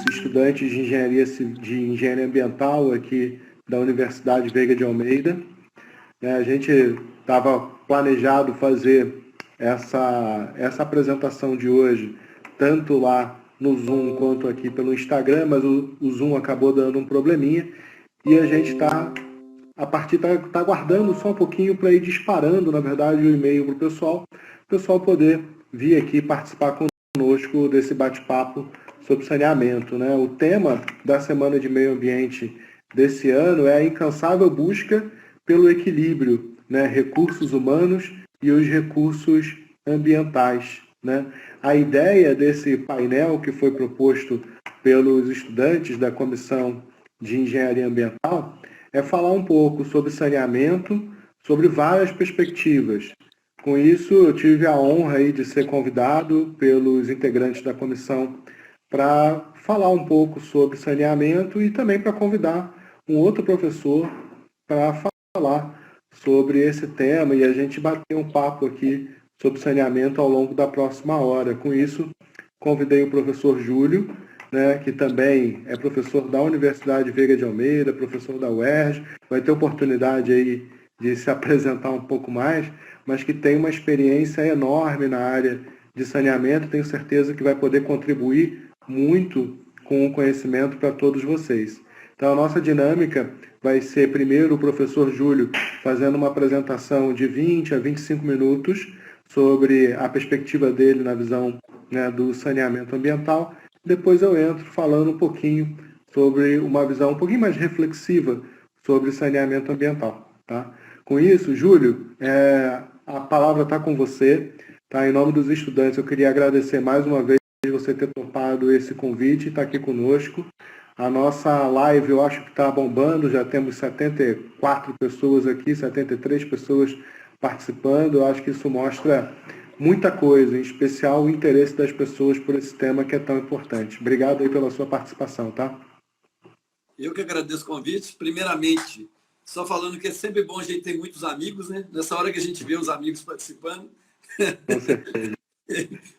estudantes de engenharia ambiental aqui da Universidade Veiga de Almeida. A gente estava planejado fazer essa apresentação de hoje, tanto lá no Zoom quanto aqui pelo Instagram, mas o Zoom acabou dando um probleminha e a gente está aguardando só um pouquinho para ir disparando, na verdade, o e-mail para o pessoal poder vir aqui participar conosco desse bate-papo sobre saneamento, né? O tema da Semana de Meio Ambiente desse ano é a incansável busca pelo equilíbrio, né? Recursos humanos e os recursos ambientais, né? A ideia desse painel que foi proposto pelos estudantes da Comissão de Engenharia Ambiental é falar um pouco sobre saneamento, sobre várias perspectivas. Com isso, eu tive a honra aí de ser convidado pelos integrantes da comissão para falar um pouco sobre saneamento e também para convidar um outro professor para falar sobre esse tema e a gente bater um papo aqui sobre saneamento ao longo da próxima hora. Com isso, convidei o professor Júlio, né, que também é professor da Universidade Veiga de Almeida, professor da UERJ, vai ter oportunidade aí de se apresentar um pouco mais, mas que tem uma experiência enorme na área de saneamento, tenho certeza que vai poder contribuir muito com o conhecimento para todos vocês. Então, a nossa dinâmica vai ser, primeiro, o professor Júlio fazendo uma apresentação de 20 a 25 minutos sobre a perspectiva dele na visão, né, do saneamento ambiental. Depois eu entro falando um pouquinho sobre uma visão um pouquinho mais reflexiva sobre saneamento ambiental. Tá? Com isso, Júlio, a palavra está com você. Tá? Em nome dos estudantes, eu queria agradecer mais uma vez você ter topado esse convite e estar aqui conosco. A nossa live, eu acho que está bombando, já temos 74 pessoas aqui, 73 pessoas participando. Eu acho que isso mostra muita coisa, em especial o interesse das pessoas por esse tema que é tão importante. Obrigado aí pela sua participação, tá? Eu que agradeço o convite. Primeiramente, só falando que é sempre bom a gente ter muitos amigos, né? Nessa hora que a gente vê os amigos participando. Com certeza.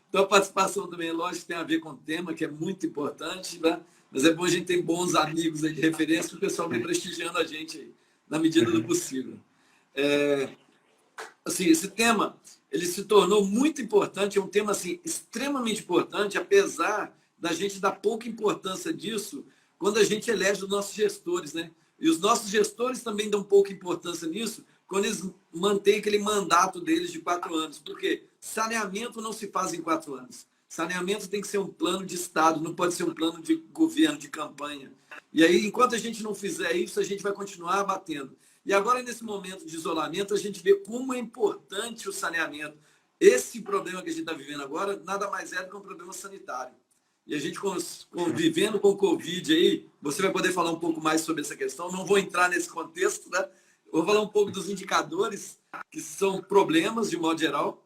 Então, a participação também, lógico, tem a ver com o tema, que é muito importante, né? Mas é bom a gente ter bons amigos aí de referência, que o pessoal vem prestigiando a gente aí, na medida do possível. Assim, esse tema, ele se tornou muito importante, é um tema assim, extremamente importante, apesar da gente dar pouca importância disso quando a gente elege os nossos gestores, né? E os nossos gestores também dão pouca importância nisso quando eles mantêm aquele mandato deles de 4 anos. Por quê? Saneamento não se faz em 4 anos. Saneamento tem que ser um plano de Estado, não pode ser um plano de governo, de campanha. E aí, enquanto a gente não fizer isso, a gente vai continuar batendo. E agora, nesse momento de isolamento, a gente vê como é importante o saneamento. Esse problema que a gente está vivendo agora, nada mais é do que um problema sanitário. E a gente convivendo com o Covid aí, você vai poder falar um pouco mais sobre essa questão. Não vou entrar nesse contexto, né? Eu vou falar um pouco dos indicadores, que são problemas, de modo geral.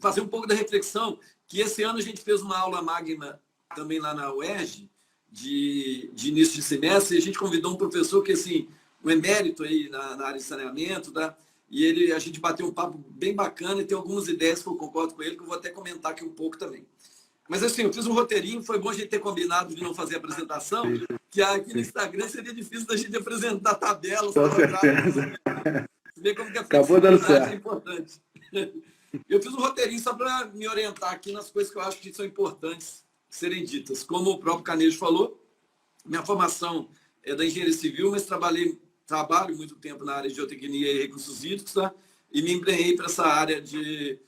Fazer um pouco da reflexão, que esse ano a gente fez uma aula magna também lá na UERJ, de início de semestre, e a gente convidou um professor que, assim, um emérito aí na área de saneamento, tá? E a gente bateu um papo bem bacana e tem algumas ideias que eu concordo com ele, que eu vou até comentar aqui um pouco também. Mas assim, eu fiz um roteirinho, foi bom a gente ter combinado de não fazer a apresentação, que aqui no Instagram seria difícil da gente apresentar tabelas, Com certeza. Você vê como que a Acabou dando flexibilidade certo. é importante. Eu fiz um roteirinho só para me orientar aqui nas coisas que eu acho que são importantes serem ditas. Como o próprio Canejo falou, minha formação é da engenharia civil, mas trabalho muito tempo na área de geotecnia e recursos hídricos, tá? E me embrenhei para essa área de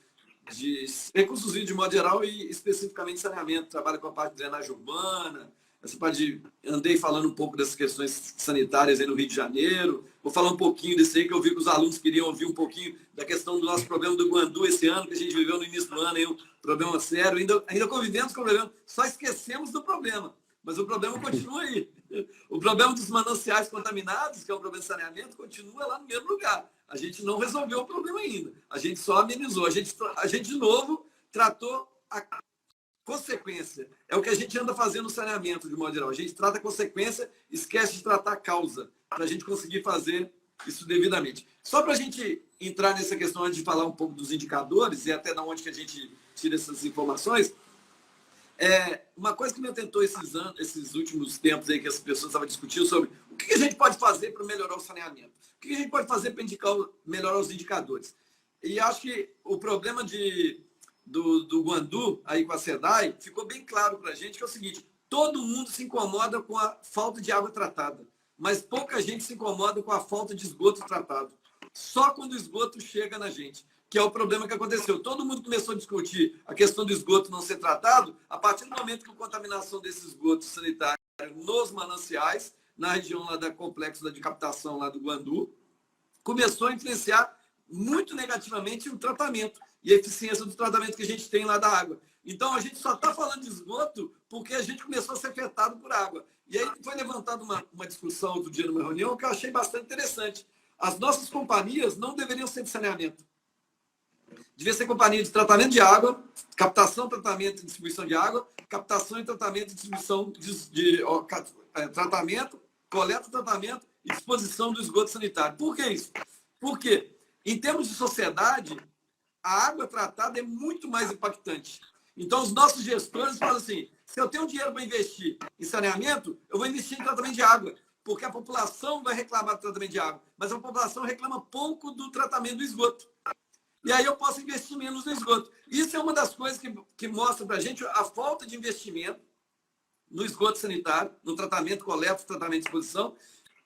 recursos hídricos de modo geral e especificamente saneamento. Trabalho com a parte de drenagem urbana, essa parte de... Andei falando um pouco dessas questões sanitárias aí no Rio de Janeiro. Vou falar um pouquinho desse aí, que eu vi que os alunos queriam ouvir um pouquinho da questão do nosso problema do Guandu esse ano, que a gente viveu no início do ano, aí, um problema sério. Ainda convivemos com o problema, só esquecemos do problema. Mas o problema continua aí. O problema dos mananciais contaminados, que é um problema de saneamento, continua lá no mesmo lugar. A gente não resolveu o problema ainda. A gente só amenizou. A gente de novo, tratou a consequência. É o que a gente anda fazendo no saneamento, de modo geral. A gente trata a consequência, esquece de tratar a causa, para a gente conseguir fazer isso devidamente. Só para a gente entrar nessa questão antes de falar um pouco dos indicadores e até de onde que a gente tira essas informações, Uma coisa que me atentou esses últimos tempos aí que as pessoas estavam discutindo sobre o que a gente pode fazer para melhorar o saneamento, o que a gente pode fazer para melhorar os indicadores. E acho que o problema do Guandu, aí com a SEDAI, ficou bem claro para a gente que é o seguinte: todo mundo se incomoda com a falta de água tratada, mas pouca gente se incomoda com a falta de esgoto tratado. Só quando o esgoto chega na gente, que é o problema que aconteceu. Todo mundo começou a discutir a questão do esgoto não ser tratado a partir do momento que a contaminação desse esgoto sanitário nos mananciais, na região lá da complexo de captação lá do Guandu, começou a influenciar muito negativamente o tratamento e a eficiência do tratamento que a gente tem lá da água. Então, a gente só está falando de esgoto porque a gente começou a ser afetado por água. E aí foi levantada uma discussão outro dia numa reunião que eu achei bastante interessante. As nossas companhias não deveriam ser de saneamento. Devia ser companhia de tratamento de água, captação, tratamento e distribuição de água, captação e tratamento e distribuição tratamento, coleta, tratamento e disposição do esgoto sanitário. Por que isso? Porque, em termos de sociedade, a água tratada é muito mais impactante. Então, os nossos gestores falam assim: se eu tenho dinheiro para investir em saneamento, eu vou investir em tratamento de água, porque a população vai reclamar do tratamento de água, mas a população reclama pouco do tratamento do esgoto. E aí eu posso investir menos no esgoto. Isso é uma das coisas que mostra para a gente a falta de investimento no esgoto sanitário, no tratamento, coleta, tratamento e disposição,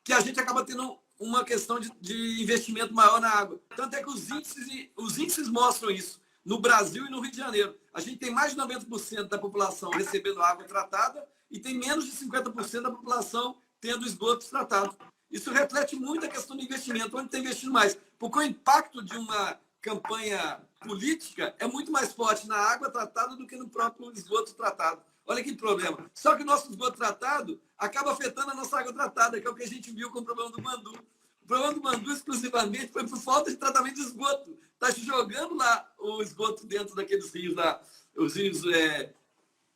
que a gente acaba tendo uma questão de investimento maior na água. Tanto é que os índices mostram isso. No Brasil e no Rio de Janeiro, a gente tem mais de 90% da população recebendo água tratada e tem menos de 50% da população tendo esgoto tratado. Isso reflete muito a questão do investimento, onde está investindo mais. Porque o impacto de uma campanha política é muito mais forte na água tratada do que no próprio esgoto tratado. Olha que problema. Só que o nosso esgoto tratado acaba afetando a nossa água tratada, que é o que a gente viu com o problema do Guandu. O problema do Guandu, exclusivamente, foi por falta de tratamento de esgoto. Está jogando lá o esgoto dentro daqueles rios lá, os rios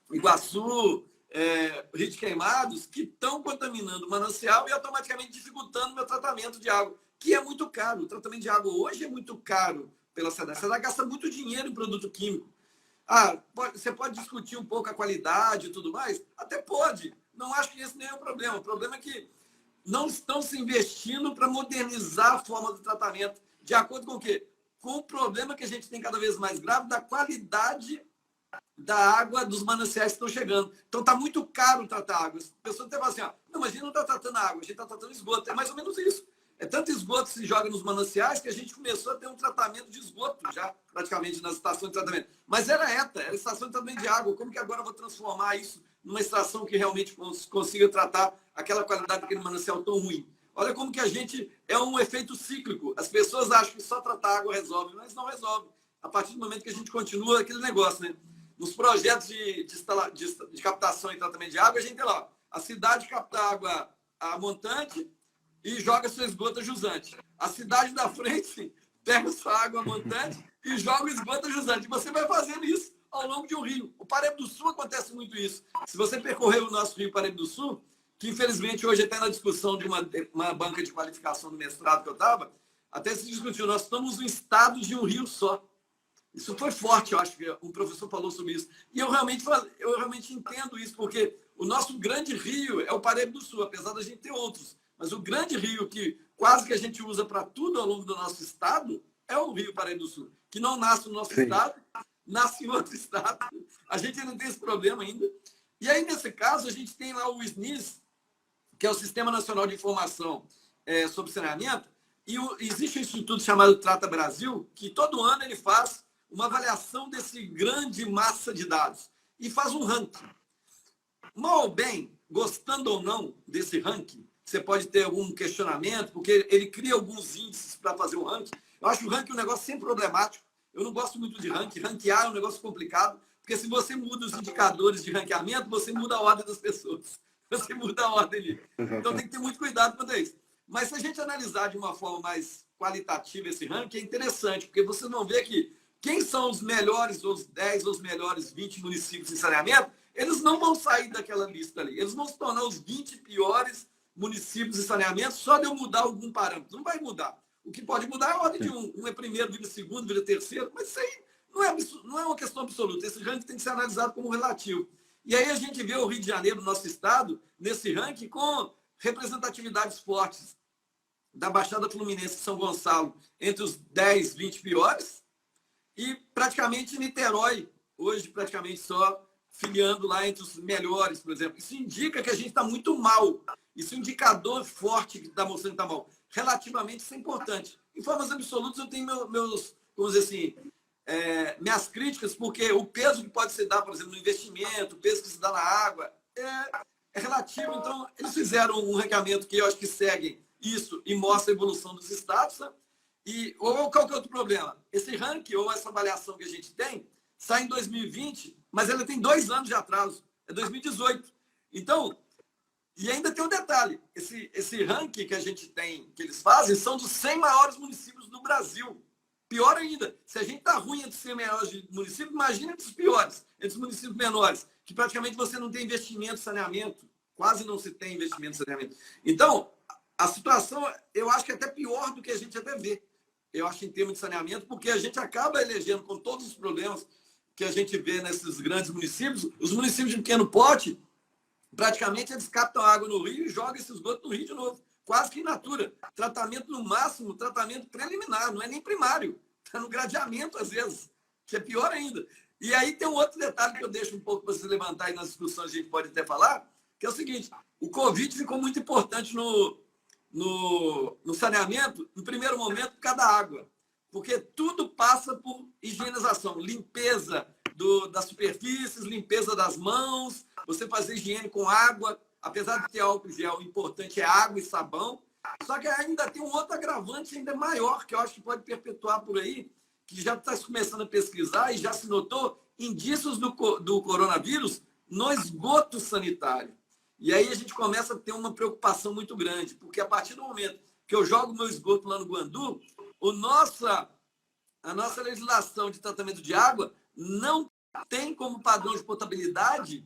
Iguaçu, Rio de Queimados, que estão contaminando o manancial e automaticamente dificultando o meu tratamento de água, que é muito caro. O tratamento de água hoje é muito caro pela SEDAI. A SEDAI gasta muito dinheiro em produto químico. Você pode discutir um pouco a qualidade e tudo mais? Até pode. Não acho que esse nem é o problema. O problema é que não estão se investindo para modernizar a forma do tratamento. De acordo com o quê? Com o problema que a gente tem cada vez mais grave da qualidade da água dos mananciais que estão chegando. Então, está muito caro tratar água. As pessoas até falam assim: não, mas a gente não está tratando água, a gente está tratando esgoto. É mais ou menos isso. É tanto esgoto que se joga nos mananciais que a gente começou a ter um tratamento de esgoto já, praticamente, nas estações de tratamento. Mas era estação de tratamento de água. Como que agora eu vou transformar isso numa estação que realmente consiga tratar aquela qualidade daquele manancial tão ruim? Olha como que a gente é um efeito cíclico. As pessoas acham que só tratar água resolve, mas não resolve. A partir do momento que a gente continua aquele negócio, né? Nos projetos de captação e tratamento de água, a gente tem lá: a cidade capta água a montante e joga seu esgoto a jusante. A cidade da frente pega sua água montante e joga o esgoto a jusante. E você vai fazendo isso ao longo de um rio. O Paraíba do Sul acontece muito isso. Se você percorrer o nosso rio Paraíba do Sul, que infelizmente hoje até na discussão de uma banca de qualificação do mestrado que eu estava, até se discutiu: nós estamos no estado de um rio só. Isso foi forte, eu acho que um professor falou sobre isso. E eu realmente entendo isso, porque o nosso grande rio é o Paraíba do Sul, apesar da gente ter outros. Mas o grande rio que quase que a gente usa para tudo ao longo do nosso estado é o rio Paraíba do Sul, que não nasce no nosso estado, nasce em outro estado. A gente ainda tem esse problema ainda. E aí, nesse caso, a gente tem lá o SNIS, que é o Sistema Nacional de Informação sobre Saneamento, e existe um instituto chamado Trata Brasil, que todo ano ele faz uma avaliação desse grande massa de dados e faz um ranking. Mal ou bem, gostando ou não desse ranking, você pode ter algum questionamento, porque ele cria alguns índices para fazer o ranking. Eu acho o ranking um negócio sempre problemático. Eu não gosto muito de ranking. Ranquear é um negócio complicado, porque se você muda os indicadores de ranqueamento, você muda a ordem das pessoas. Você muda a ordem ali. Então tem que ter muito cuidado quanto a isso. Mas se a gente analisar de uma forma mais qualitativa esse ranking, é interessante, porque vocês vão ver que quem são os melhores, os 10 ou os melhores 20 municípios em saneamento, eles não vão sair daquela lista ali. Eles vão se tornar os 20 piores municípios em saneamento só de eu mudar algum parâmetro. Não vai mudar. O que pode mudar é a ordem de um é primeiro, vira segundo, vira terceiro, mas isso aí não é uma questão absoluta. Esse ranking tem que ser analisado como relativo. E aí a gente vê o Rio de Janeiro, nosso estado, nesse ranking com representatividades fortes da Baixada Fluminense e São Gonçalo entre os 10, 20 piores, e praticamente Niterói, hoje praticamente só filiando lá entre os melhores, por exemplo. Isso indica que a gente está muito mal. Isso é um indicador forte que está mostrando que está mal. Relativamente, isso é importante. Em formas absolutas, eu tenho meus vamos dizer assim, minhas críticas, porque o peso que pode se dar, por exemplo, no investimento, o peso que se dá na água, é relativo. Então, eles fizeram um ranqueamento que eu acho que segue isso e mostra a evolução dos estados. Né? E qual que é outro problema? Esse ranking ou essa avaliação que a gente tem sai em 2020, mas ela tem 2 anos de atraso. É 2018. Então, e ainda tem um detalhe. Esse ranking que a gente tem, que eles fazem, são dos 100 maiores municípios do Brasil. Pior ainda, se a gente está ruim entre os 100 maiores municípios, imagina entre os piores, entre os municípios menores, que praticamente você não tem investimento em saneamento, quase não se tem investimento em saneamento. Então, a situação, eu acho que é até pior do que a gente até vê. Eu acho em termos de saneamento, porque a gente acaba elegendo com todos os problemas que a gente vê nesses grandes municípios, os municípios de pequeno porte, praticamente eles captam água no rio e jogam esse esgoto no rio de novo. Quase que in natura. Tratamento no máximo, tratamento preliminar, não é nem primário. Está no gradeamento, às vezes, que é pior ainda. E aí tem um outro detalhe que eu deixo um pouco para você levantar aí nas discussões, a gente pode até falar, que é o seguinte, o Covid ficou muito importante no saneamento, no primeiro momento, por causa da água. Porque tudo passa por higienização, limpeza das superfícies, limpeza das mãos, você fazer higiene com água, apesar de ter álcool gel, o importante é água e sabão. Só que ainda tem um outro agravante ainda maior, que eu acho que pode perpetuar por aí, que já está começando a pesquisar e já se notou indícios do coronavírus no esgoto sanitário. E aí a gente começa a ter uma preocupação muito grande, porque a partir do momento que eu jogo meu esgoto lá no Guandu, a nossa legislação de tratamento de água não tem como padrão de potabilidade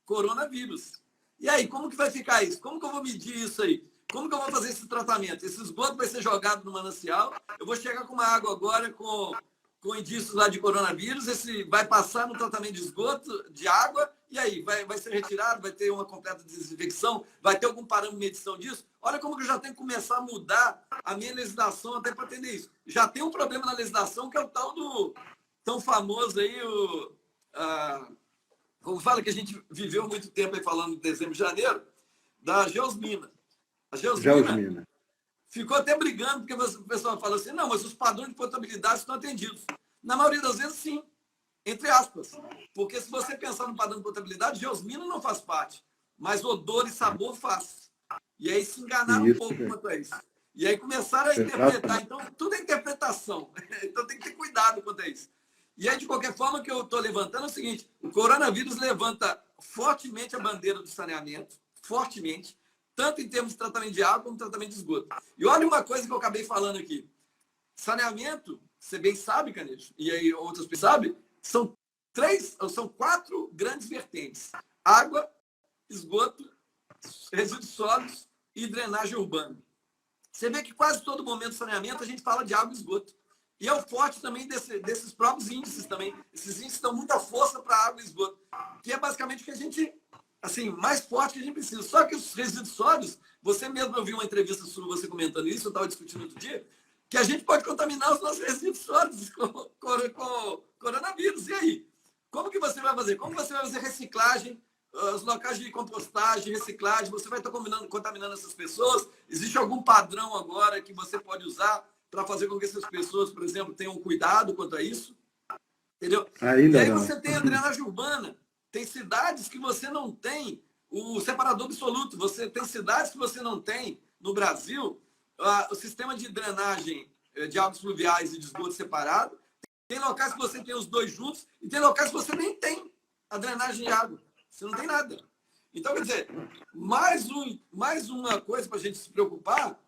coronavírus. E aí, como que vai ficar isso? Como que eu vou medir isso aí? Como que eu vou fazer esse tratamento? Esse esgoto vai ser jogado no manancial, eu vou chegar com uma água agora com indícios lá de coronavírus, esse vai passar no tratamento de esgoto, de água, e aí, vai ser retirado, vai ter uma completa desinfecção, vai ter algum parâmetro de medição disso? Olha como que eu já tenho que começar a mudar a minha legislação até para atender isso. Já tem um problema na legislação que é o tal do tão famoso aí, como fala que a gente viveu muito tempo aí falando de dezembro e janeiro, da Geosmina. A Geosmina ficou até brigando, porque o pessoal fala assim, não, mas os padrões de potabilidade estão atendidos. Na maioria das vezes, sim, entre aspas. Porque se você pensar no padrão de potabilidade, Geosmina não faz parte, mas odor e sabor faz. E aí se enganaram um pouco quanto a isso. E aí começaram a interpretar. Então, tudo é interpretação. Então tem que ter cuidado quanto a isso. E aí, de qualquer forma, o que eu estou levantando é o seguinte, o coronavírus levanta fortemente a bandeira do saneamento, fortemente, tanto em termos de tratamento de água como tratamento de esgoto. E olha uma coisa que eu acabei falando aqui. Saneamento, você bem sabe, Canejo, e aí outras pessoas sabem, são 4 grandes vertentes. Água, esgoto, resíduos sólidos e drenagem urbana. Você vê que quase todo momento de saneamento a gente fala de água e esgoto. E é o forte também desses próprios índices também. Esses índices dão muita força para água e esgoto, que é basicamente o que a gente, assim, mais forte que a gente precisa. Só que os resíduos sólidos, você mesmo ouviu uma entrevista sua, você comentando isso, eu estava discutindo outro dia, que a gente pode contaminar os nossos resíduos sólidos com coronavírus. E aí? Como que você vai fazer? Como você vai fazer reciclagem, os locais de compostagem, reciclagem, você vai estar contaminando essas pessoas? Existe algum padrão agora que você pode usar para fazer com que essas pessoas, por exemplo, tenham cuidado quanto a isso? Entendeu? Ainda e aí não. você tem a drenagem urbana. Tem cidades que você não tem o separador absoluto. Você tem cidades que você não tem no Brasil o sistema de drenagem de águas fluviais e de esgoto separado. Tem locais que você tem os dois juntos e tem locais que você nem tem a drenagem de água. Você não tem nada. Então, quer dizer, mais uma coisa para a gente se preocupar,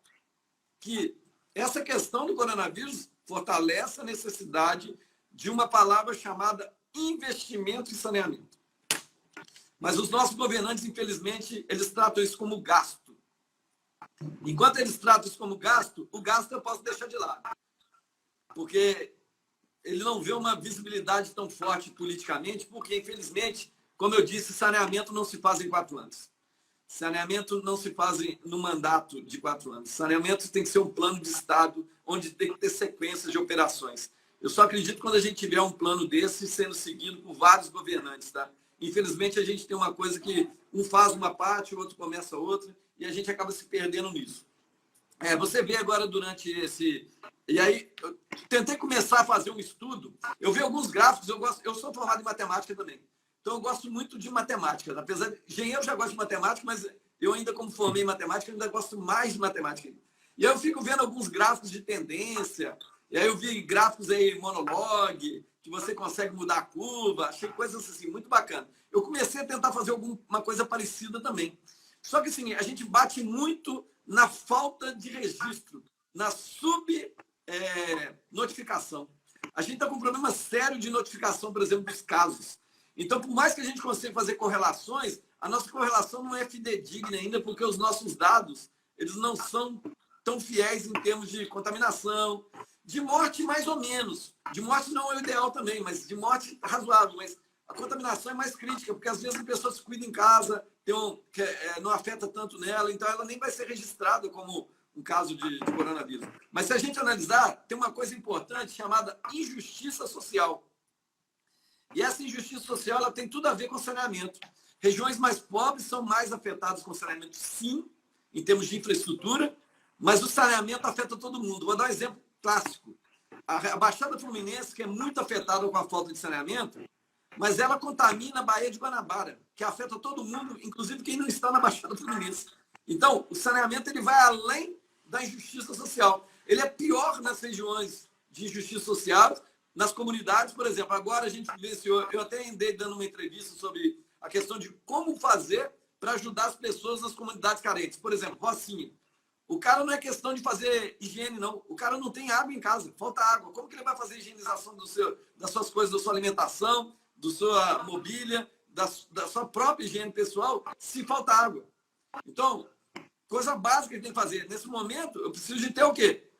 que essa questão do coronavírus fortalece a necessidade de uma palavra chamada investimento em saneamento. Mas os nossos governantes, infelizmente, eles tratam isso como gasto. Enquanto eles tratam isso como gasto, o gasto eu posso deixar de lado. Porque ele não vê uma visibilidade tão forte politicamente, porque, infelizmente, como eu disse, saneamento não se faz em 4 anos. Saneamento não se faz no mandato de 4 anos. Saneamento tem que ser um plano de Estado, onde tem que ter sequências de operações. Eu só acredito quando a gente tiver um plano desse sendo seguido por vários governantes, tá? Infelizmente, a gente tem uma coisa que um faz uma parte, o outro começa outra, e a gente acaba se perdendo nisso. Você vê agora durante esse... E aí, eu tentei começar a fazer um estudo, eu vi alguns gráficos, eu sou formado em matemática também. Então, eu gosto muito de matemática. Apesar de engenheiro, eu já gosto de matemática, mas eu ainda, como formei em matemática, ainda gosto mais de matemática. E aí eu fico vendo alguns gráficos de tendência, e aí eu vi gráficos aí, monologue, que você consegue mudar a curva, achei coisas assim, muito bacana. Eu comecei a tentar fazer alguma coisa parecida também. Só que, assim, a gente bate muito na falta de registro, na subnotificação. A gente está com um problema sério de notificação, por exemplo, dos casos. Então, por mais que a gente consiga fazer correlações, a nossa correlação não é fidedigna ainda, porque os nossos dados eles não são tão fiéis em termos de contaminação, de morte mais ou menos. De morte não é o ideal também, mas de morte razoável. Mas a contaminação é mais crítica, porque às vezes a pessoa se cuida em casa, não afeta tanto nela, então ela nem vai ser registrada como um caso de coronavírus. Mas se a gente analisar, tem uma coisa importante chamada injustiça social. E essa injustiça social ela tem tudo a ver com saneamento. Regiões mais pobres são mais afetadas com saneamento, sim, em termos de infraestrutura, mas o saneamento afeta todo mundo. Vou dar um exemplo clássico. A Baixada Fluminense, que é muito afetada com a falta de saneamento, mas ela contamina a Baía de Guanabara, que afeta todo mundo, inclusive quem não está na Baixada Fluminense. Então, o saneamento ele vai além da injustiça social. Ele é pior nas regiões de injustiça social, nas comunidades, por exemplo. Agora a gente vivenciou, eu até andei dando uma entrevista sobre a questão de como fazer para ajudar as pessoas nas comunidades carentes. Por exemplo, Rocinha. O cara não é questão de fazer higiene, não. O cara não tem água em casa, falta água. Como que ele vai fazer a higienização das suas coisas, da sua alimentação, da sua mobília, da sua própria higiene pessoal, se falta água? Então, coisa básica que ele tem que fazer. Nesse momento, eu preciso de ter o quê?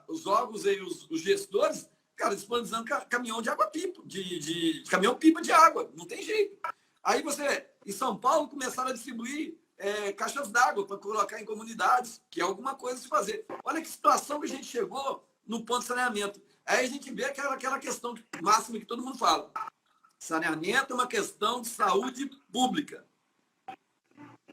Os órgãos e os gestores, cara, disponibilizando caminhão de água-pipa, de caminhão-pipa de água. Não tem jeito. Aí você, em São Paulo, começaram a distribuir caixas d'água para colocar em comunidades, que é alguma coisa a se fazer. Olha que situação que a gente chegou no ponto de saneamento. Aí a gente vê aquela questão máxima que todo mundo fala. Saneamento é uma questão de saúde pública.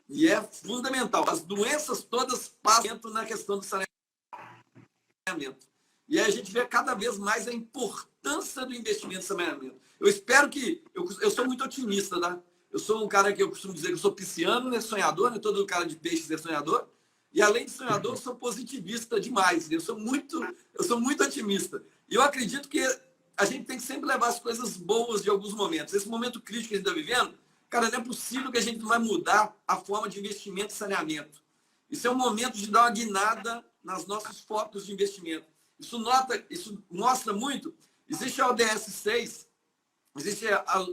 E é fundamental. As doenças todas passam na questão do saneamento. E aí a gente vê cada vez mais a importância do investimento em saneamento. Eu espero que... Eu sou muito otimista, tá? Eu sou um cara que eu costumo dizer que eu sou pisciano, né? Sonhador, né? Todo cara de peixes é sonhador. E além de sonhador, eu sou positivista demais. Eu sou muito otimista. E eu acredito que a gente tem que sempre levar as coisas boas de alguns momentos. Esse momento crítico que a gente está vivendo, cara, não é possível que a gente não vai mudar a forma de investimento e saneamento. Isso é um momento de dar uma guinada nos nossos focos de investimento. Isso mostra muito. Existe a ODS 6, existe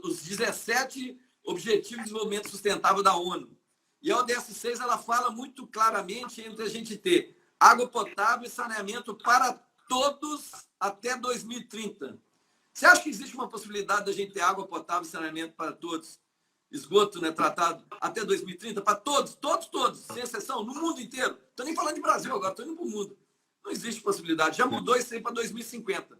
os 17 Objetivos de Desenvolvimento Sustentável da ONU. E a ODS 6 ela fala muito claramente entre a gente ter água potável e saneamento para todos até 2030. Você acha que existe uma possibilidade da gente ter água potável e saneamento para todos? Esgoto, né, tratado até 2030 para todos, sem exceção, no mundo inteiro. Estou nem falando de Brasil agora, estou indo para o mundo. Não existe possibilidade. Já mudou isso aí para 2050.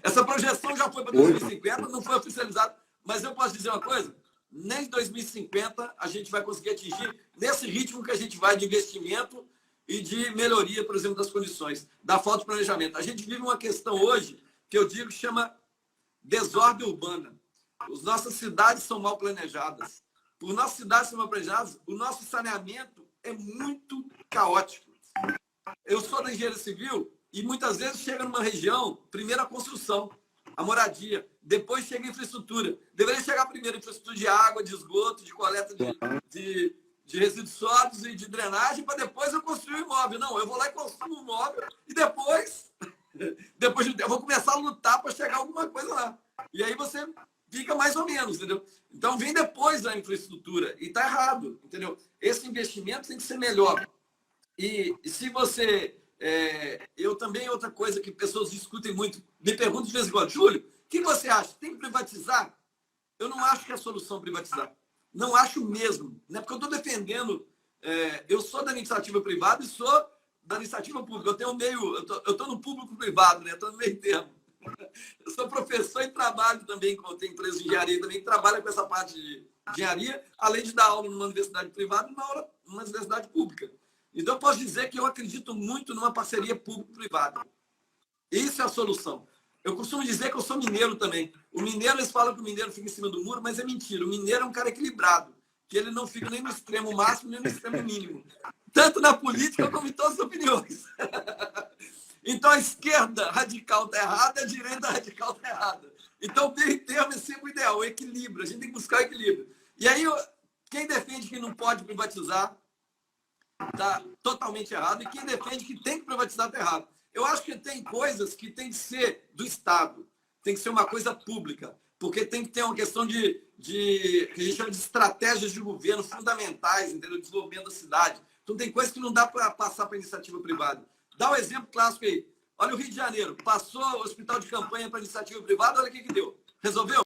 Essa projeção já foi para 2050, não foi oficializada. Mas eu posso dizer uma coisa? Nem em 2050 a gente vai conseguir atingir nesse ritmo que a gente vai de investimento e de melhoria, por exemplo, das condições, da falta de planejamento. A gente vive uma questão hoje que eu digo que chama desordem urbana. As nossas cidades são mal planejadas. Por nossas cidades serem mal planejadas, o nosso saneamento é muito caótico. Eu sou da engenharia civil e muitas vezes chega numa região, primeiro a construção, a moradia, depois chega a infraestrutura. Deveria chegar primeiro a infraestrutura de água, de esgoto, de coleta de resíduos sólidos e de drenagem, para depois eu construir o imóvel. Não, eu vou lá e construo um imóvel e depois eu vou começar a lutar para chegar alguma coisa lá. E aí você fica mais ou menos, entendeu? Então vem depois da infraestrutura e está errado, entendeu? Esse investimento tem que ser melhor. E se você... eu também, outra coisa que pessoas discutem muito, me perguntam de vez em quando, Júlio, o que você acha? Tem que privatizar? eu não acho que é a solução privatizar. Não acho mesmo. Não é porque eu estou defendendo... eu sou da iniciativa privada e sou da iniciativa pública. Eu estou no público-privado, né? Estou no meio termo. Eu sou professor e trabalho também, tenho empresa de engenharia também, que trabalha com essa parte de engenharia, além de dar aula numa universidade privada e numa universidade pública. Então, eu posso dizer que eu acredito muito numa parceria público-privada. Isso é a solução. Eu costumo dizer que eu sou mineiro também. O mineiro, eles falam que o mineiro fica em cima do muro, mas é mentira. O mineiro é um cara equilibrado, que ele não fica nem no extremo máximo, nem no extremo mínimo. Tanto na política como em todas as opiniões. Então, a esquerda radical está errada, a direita radical está errada. Então, o meio termo é sempre o ideal, o equilíbrio. A gente tem que buscar o equilíbrio. E aí, quem defende que não pode privatizar está totalmente errado, e quem defende que tem que privatizar está errado. Eu acho que tem coisas que tem que ser do Estado, tem que ser uma coisa pública, porque tem que ter uma questão que a gente chama de estratégias de governo fundamentais, entendeu? Desenvolvimento da cidade. Então, tem coisas que não dá para passar para a iniciativa privada. Dá um exemplo clássico aí. Olha o Rio de Janeiro, passou o hospital de campanha para a iniciativa privada, olha o que deu. Resolveu?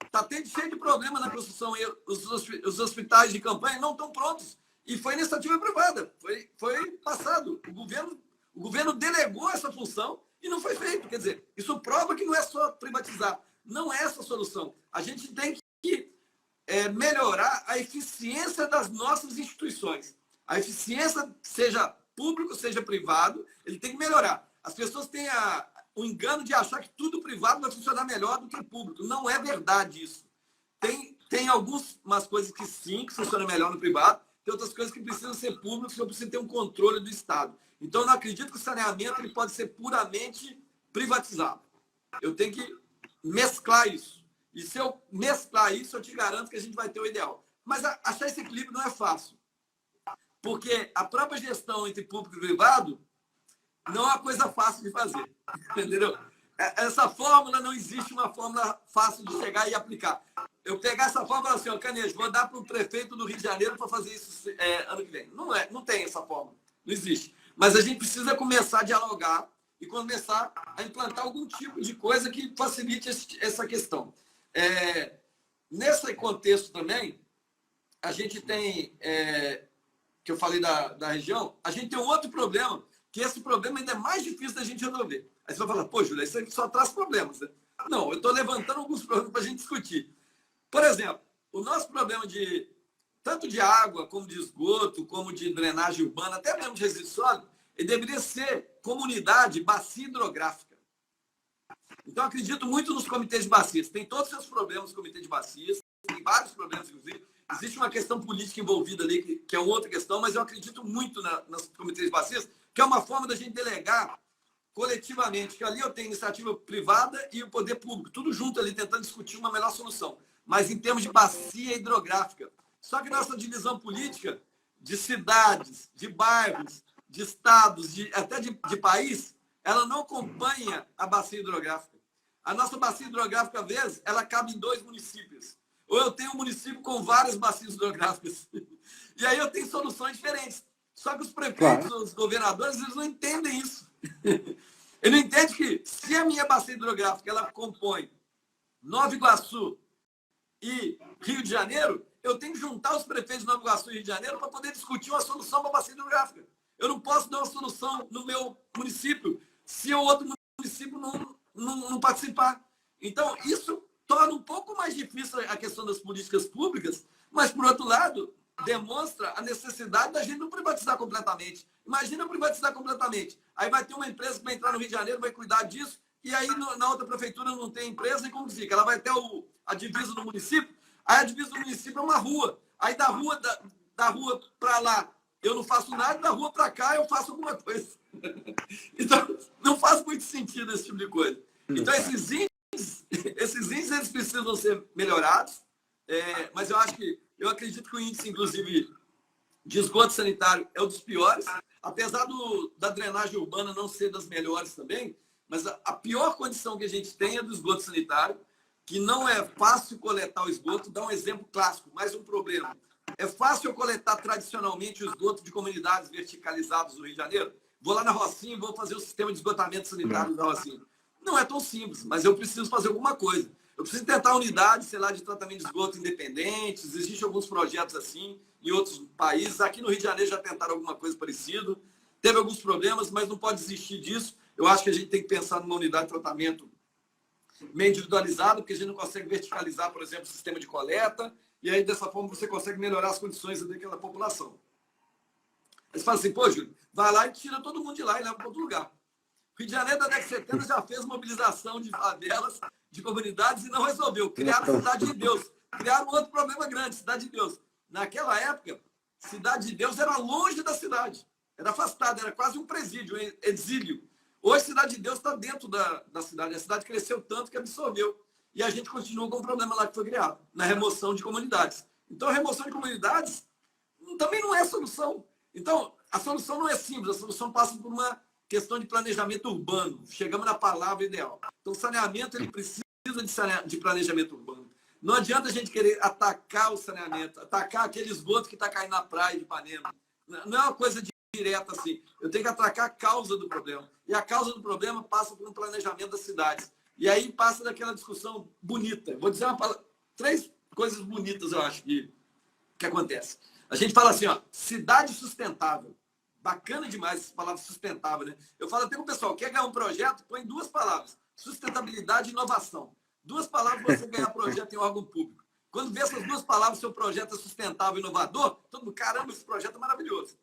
Está cheio de problema na construção. Os hospitais de campanha não estão prontos. E foi iniciativa privada. Foi passado. O governo delegou essa função e não foi feito. Quer dizer, isso prova que não é só privatizar. Não é essa a solução. A gente tem que melhorar a eficiência das nossas instituições. A eficiência, seja público, seja privado, ele tem que melhorar. As pessoas têm o engano de achar que tudo privado vai funcionar melhor do que público. Não é verdade isso. Tem algumas coisas que sim, que funcionam melhor no privado, tem outras coisas que precisam ser públicas, que precisam ter um controle do Estado. Então, eu não acredito que o saneamento ele pode ser puramente privatizado. Eu tenho que mesclar isso. E se eu mesclar isso, eu te garanto que a gente vai ter o ideal. Mas achar esse equilíbrio não é fácil. Porque a própria gestão entre público e privado não é uma coisa fácil de fazer. Entendeu? Essa fórmula, não existe uma fórmula fácil de chegar e aplicar. Eu pegar essa fórmula assim, Canejo, vou dar para o prefeito do Rio de Janeiro para fazer isso ano que vem. Não tem essa fórmula. Não existe. Mas a gente precisa começar a dialogar e começar a implantar algum tipo de coisa que facilite essa questão. Nesse contexto também, a gente tem, que eu falei da região, a gente tem um outro problema, que esse problema ainda é mais difícil da gente resolver. Aí você vai falar, pô, Júlia, isso aqui só traz problemas. Né? Não, eu estou levantando alguns problemas para a gente discutir. Por exemplo, o nosso problema tanto de água, como de esgoto, como de drenagem urbana, até mesmo de resíduo sólido, ele deveria ser comunidade bacia hidrográfica. Então, eu acredito muito nos comitês de bacias. Tem todos os seus problemas, comitê de bacias, tem vários problemas, inclusive. Existe uma questão política envolvida ali, que é outra questão, mas eu acredito muito nos comitês de bacias, que é uma forma da gente delegar coletivamente, que ali eu tenho iniciativa privada e o poder público, tudo junto ali, tentando discutir uma melhor solução. Mas em termos de bacia hidrográfica. Só que nossa divisão política de cidades, de bairros, de estados, até de país, ela não acompanha a bacia hidrográfica. A nossa bacia hidrográfica, às vezes, ela cabe em 2 municípios. Ou eu tenho um município com várias bacias hidrográficas. E aí eu tenho soluções diferentes. Só que os prefeitos, os governadores, eles não entendem isso. Ele não entende que se a minha bacia hidrográfica ela compõe Nova Iguaçu e Rio de Janeiro, eu tenho que juntar os prefeitos de Nova Iguaçu e Rio de Janeiro para poder discutir uma solução para a bacia hidrográfica. Eu não posso dar uma solução no meu município se o outro município não participar. Então, isso torna um pouco mais difícil a questão das políticas públicas, mas, por outro lado, demonstra a necessidade da gente não privatizar completamente. Imagina privatizar completamente. Aí vai ter uma empresa que vai entrar no Rio de Janeiro, vai cuidar disso, e aí na outra prefeitura não tem empresa, e como fica? Ela vai ter a divisa do município, aí a divisa do município é uma rua. Aí da rua para lá eu não faço nada, da rua para cá eu faço alguma coisa. Então, não faz muito sentido esse tipo de coisa. Então, esses índices eles precisam ser melhorados, mas eu acredito que o índice, inclusive, de esgoto sanitário é um dos piores, apesar da drenagem urbana não ser das melhores também, mas a pior condição que a gente tem é do esgoto sanitário, que não é fácil coletar o esgoto. Dá um exemplo clássico, mais um problema. É fácil eu coletar tradicionalmente o esgoto de comunidades verticalizadas do Rio de Janeiro? Vou lá na Rocinha e vou fazer o sistema de esgotamento sanitário da Rocinha. Não é tão simples, mas eu preciso fazer alguma coisa. Eu preciso tentar unidades, sei lá, de tratamento de esgoto independentes. Existem alguns projetos assim em outros países. Aqui no Rio de Janeiro já tentaram alguma coisa parecida. Teve alguns problemas, mas não pode desistir disso. Eu acho que a gente tem que pensar numa unidade de tratamento meio individualizado, porque a gente não consegue verticalizar, por exemplo, o sistema de coleta, e aí dessa forma você consegue melhorar as condições daquela população. Aí você fala assim, pô, Júlio, vai lá e tira todo mundo de lá e leva para outro lugar. O Rio de Janeiro, da década de 70, já fez mobilização de favelas, de comunidades e não resolveu. Criaram a Cidade de Deus. Criaram outro problema grande, Cidade de Deus. Naquela época, Cidade de Deus era longe da cidade. Era afastada, era quase um presídio, um exílio. Hoje, Cidade de Deus está dentro da cidade. A cidade cresceu tanto que absorveu. E a gente continua com o problema lá que foi criado, na remoção de comunidades. Então, a remoção de comunidades também não é a solução. Então, a solução não é simples. A solução passa por uma questão de planejamento urbano. Chegamos na palavra ideal. Então, o saneamento ele precisa de planejamento urbano. Não adianta a gente querer atacar o saneamento, atacar aquele esgoto que está caindo na praia de Ipanema. Não é uma coisa direta assim. Eu tenho que atacar a causa do problema. E a causa do problema passa por um planejamento das cidades. E aí passa daquela discussão bonita. Vou dizer três coisas bonitas, eu acho, que acontece. A gente fala assim, ó, cidade sustentável. Bacana demais essa palavra sustentável, né? Eu falo até com o pessoal, quer ganhar um projeto, põe duas palavras. Sustentabilidade e inovação. Duas palavras para você ganhar projeto em órgão público. Quando vê essas duas palavras, seu projeto é sustentável e inovador, todo mundo, caramba, esse projeto é maravilhoso.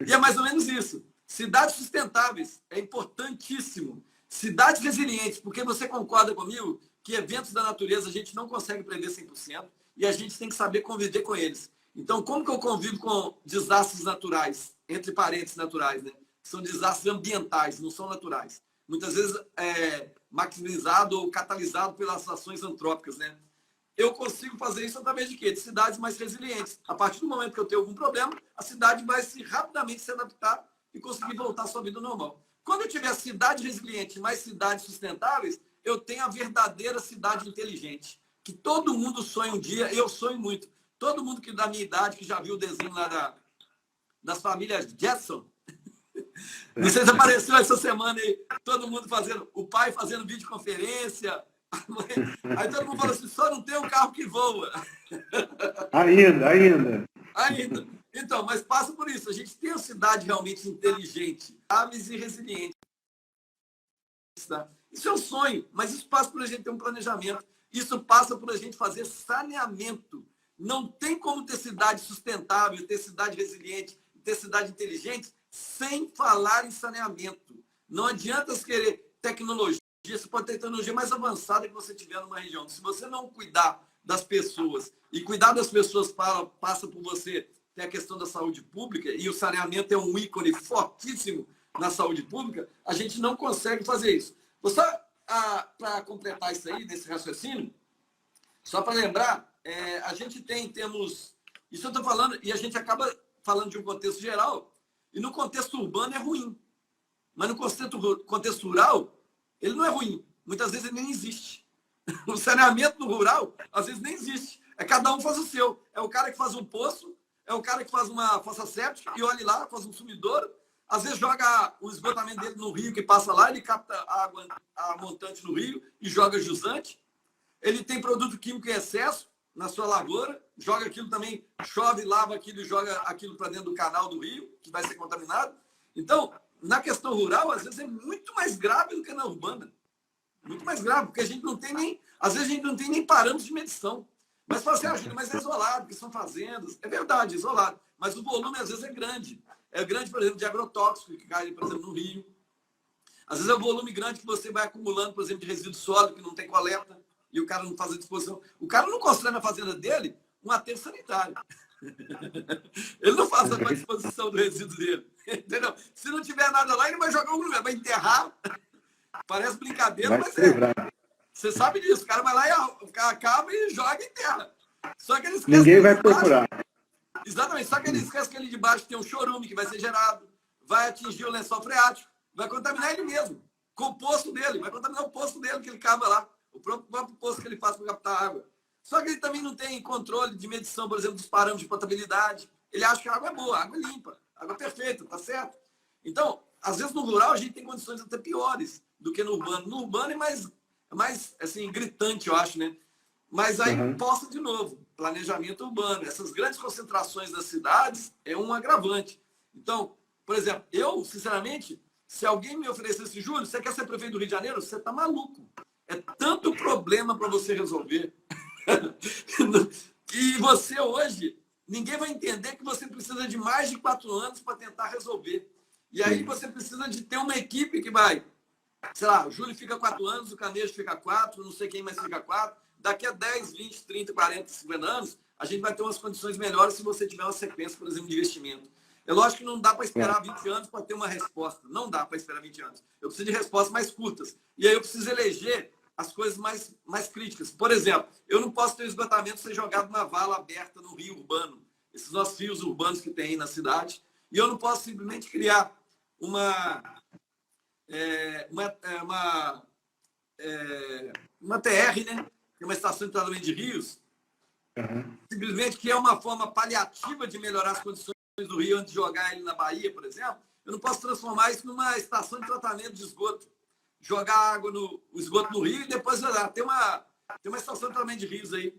E é mais ou menos isso. Cidades sustentáveis é importantíssimo. Cidades resilientes, porque você concorda comigo que eventos da natureza a gente não consegue prever 100% e a gente tem que saber conviver com eles. Então, como que eu convivo com desastres naturais, entre parênteses naturais, né? São desastres ambientais, não são naturais. Muitas vezes maximizado ou catalisado pelas ações antrópicas, né? Eu consigo fazer isso através de quê? De cidades mais resilientes. A partir do momento que eu tenho algum problema, a cidade vai rapidamente se adaptar e conseguir voltar à sua vida normal. Quando eu tiver cidade resiliente mais cidades sustentáveis, eu tenho a verdadeira cidade inteligente. Que todo mundo sonha um dia, eu sonho muito. Todo mundo que da minha idade, que já viu o desenho lá das famílias Jetson, não sei se apareceu essa semana aí, todo mundo fazendo, o pai fazendo videoconferência, aí todo mundo fala assim, só não tem um carro que voa. Ainda. Então, mas passa por isso. A gente tem uma cidade realmente inteligente, hábeis e resiliente. Isso é um sonho, mas isso passa por a gente ter um planejamento. Isso passa por a gente fazer saneamento. Não tem como ter cidade sustentável, ter cidade resiliente, ter cidade inteligente, sem falar em saneamento. Não adianta você querer tecnologia. Você pode ter tecnologia mais avançada que você tiver numa região. Se você não cuidar das pessoas, e cuidar das pessoas passa por você ter a questão da saúde pública, e o saneamento é um ícone fortíssimo na saúde pública, a gente não consegue fazer isso. Só para completar isso aí, nesse raciocínio, só para lembrar, a gente temos... Isso eu estou falando, e a gente acaba falando de um contexto geral, e no contexto urbano é ruim. Mas no contexto rural, ele não é ruim. Muitas vezes ele nem existe. O saneamento no rural, às vezes, nem existe. Cada um faz o seu. É o cara que faz um poço, é o cara que faz uma fossa séptica e olha lá, faz um sumidouro. Às vezes joga o esgotamento dele no rio que passa lá, ele capta a montante no rio e joga jusante. Ele tem produto químico em excesso na sua lavoura, joga aquilo também, chove, lava aquilo e joga aquilo para dentro do canal do rio, que vai ser contaminado. Então, na questão rural, às vezes é muito mais grave do que na urbana. Muito mais grave, porque a gente não tem nem... Às vezes a gente não tem nem parâmetros de medição. Mas fala assim, Júlio, mas é isolado, porque são fazendas. É verdade, é isolado. Mas o volume, às vezes, é grande. É grande, por exemplo, de agrotóxico, que cai, por exemplo, no rio. Às vezes é um volume grande que você vai acumulando, por exemplo, de resíduo sólido, que não tem coleta, e o cara não faz a disposição. O cara não constrói na fazenda dele um aterro sanitário. Ele não faz a disposição do resíduo dele. Entendeu? Se não tiver nada lá, ele vai jogar algum lugar, vai enterrar. Parece brincadeira, mas é. Você sabe disso. O cara vai lá e acaba e joga em terra. Só que ele esquece. Ninguém vai procurar. Exatamente. Só que ele esquece que ali de baixo tem um chorume que vai ser gerado, vai atingir o lençol freático, vai contaminar ele mesmo. Com o poço dele. Vai contaminar o poço dele que ele cava lá. O próprio poço que ele faz para captar água. Só que ele também não tem controle de medição, por exemplo, dos parâmetros de potabilidade. Ele acha que a água é boa, a água é limpa, a água é perfeita, tá certo? Então, às vezes no rural a gente tem condições até piores do que no urbano. No urbano mais assim, gritante, eu acho, né? Mas aí posta de novo, planejamento urbano. Essas grandes concentrações das cidades é um agravante. Então, por exemplo, eu, sinceramente, se alguém me oferecesse, Júlio, você quer ser prefeito do Rio de Janeiro? Você está maluco. É tanto problema para você resolver. Que você hoje, ninguém vai entender que você precisa de mais de 4 anos para tentar resolver. E aí você precisa de ter uma equipe que vai, sei lá, o Júlio fica 4 anos, o Canejo fica 4, não sei quem mais fica 4. Daqui a 10, 20, 30, 40, 50 anos, a gente vai ter umas condições melhores se você tiver uma sequência, por exemplo, de investimento. É lógico que não dá para esperar 20 anos para ter uma resposta. Não dá para esperar 20 anos. Eu preciso de respostas mais curtas. E aí eu preciso eleger as coisas mais críticas. Por exemplo, eu não posso ter o esgotamento ser jogado numa vala aberta no rio urbano. Esses nossos rios urbanos que tem aí na cidade. E eu não posso simplesmente criar uma TR, né? Que é uma estação de tratamento de rios, simplesmente que é uma forma paliativa de melhorar as condições do rio antes de jogar ele na Bahia, por exemplo. Eu não posso transformar isso numa estação de tratamento de esgoto. Jogar água o esgoto no rio e depois tem uma estação de tratamento de rios aí.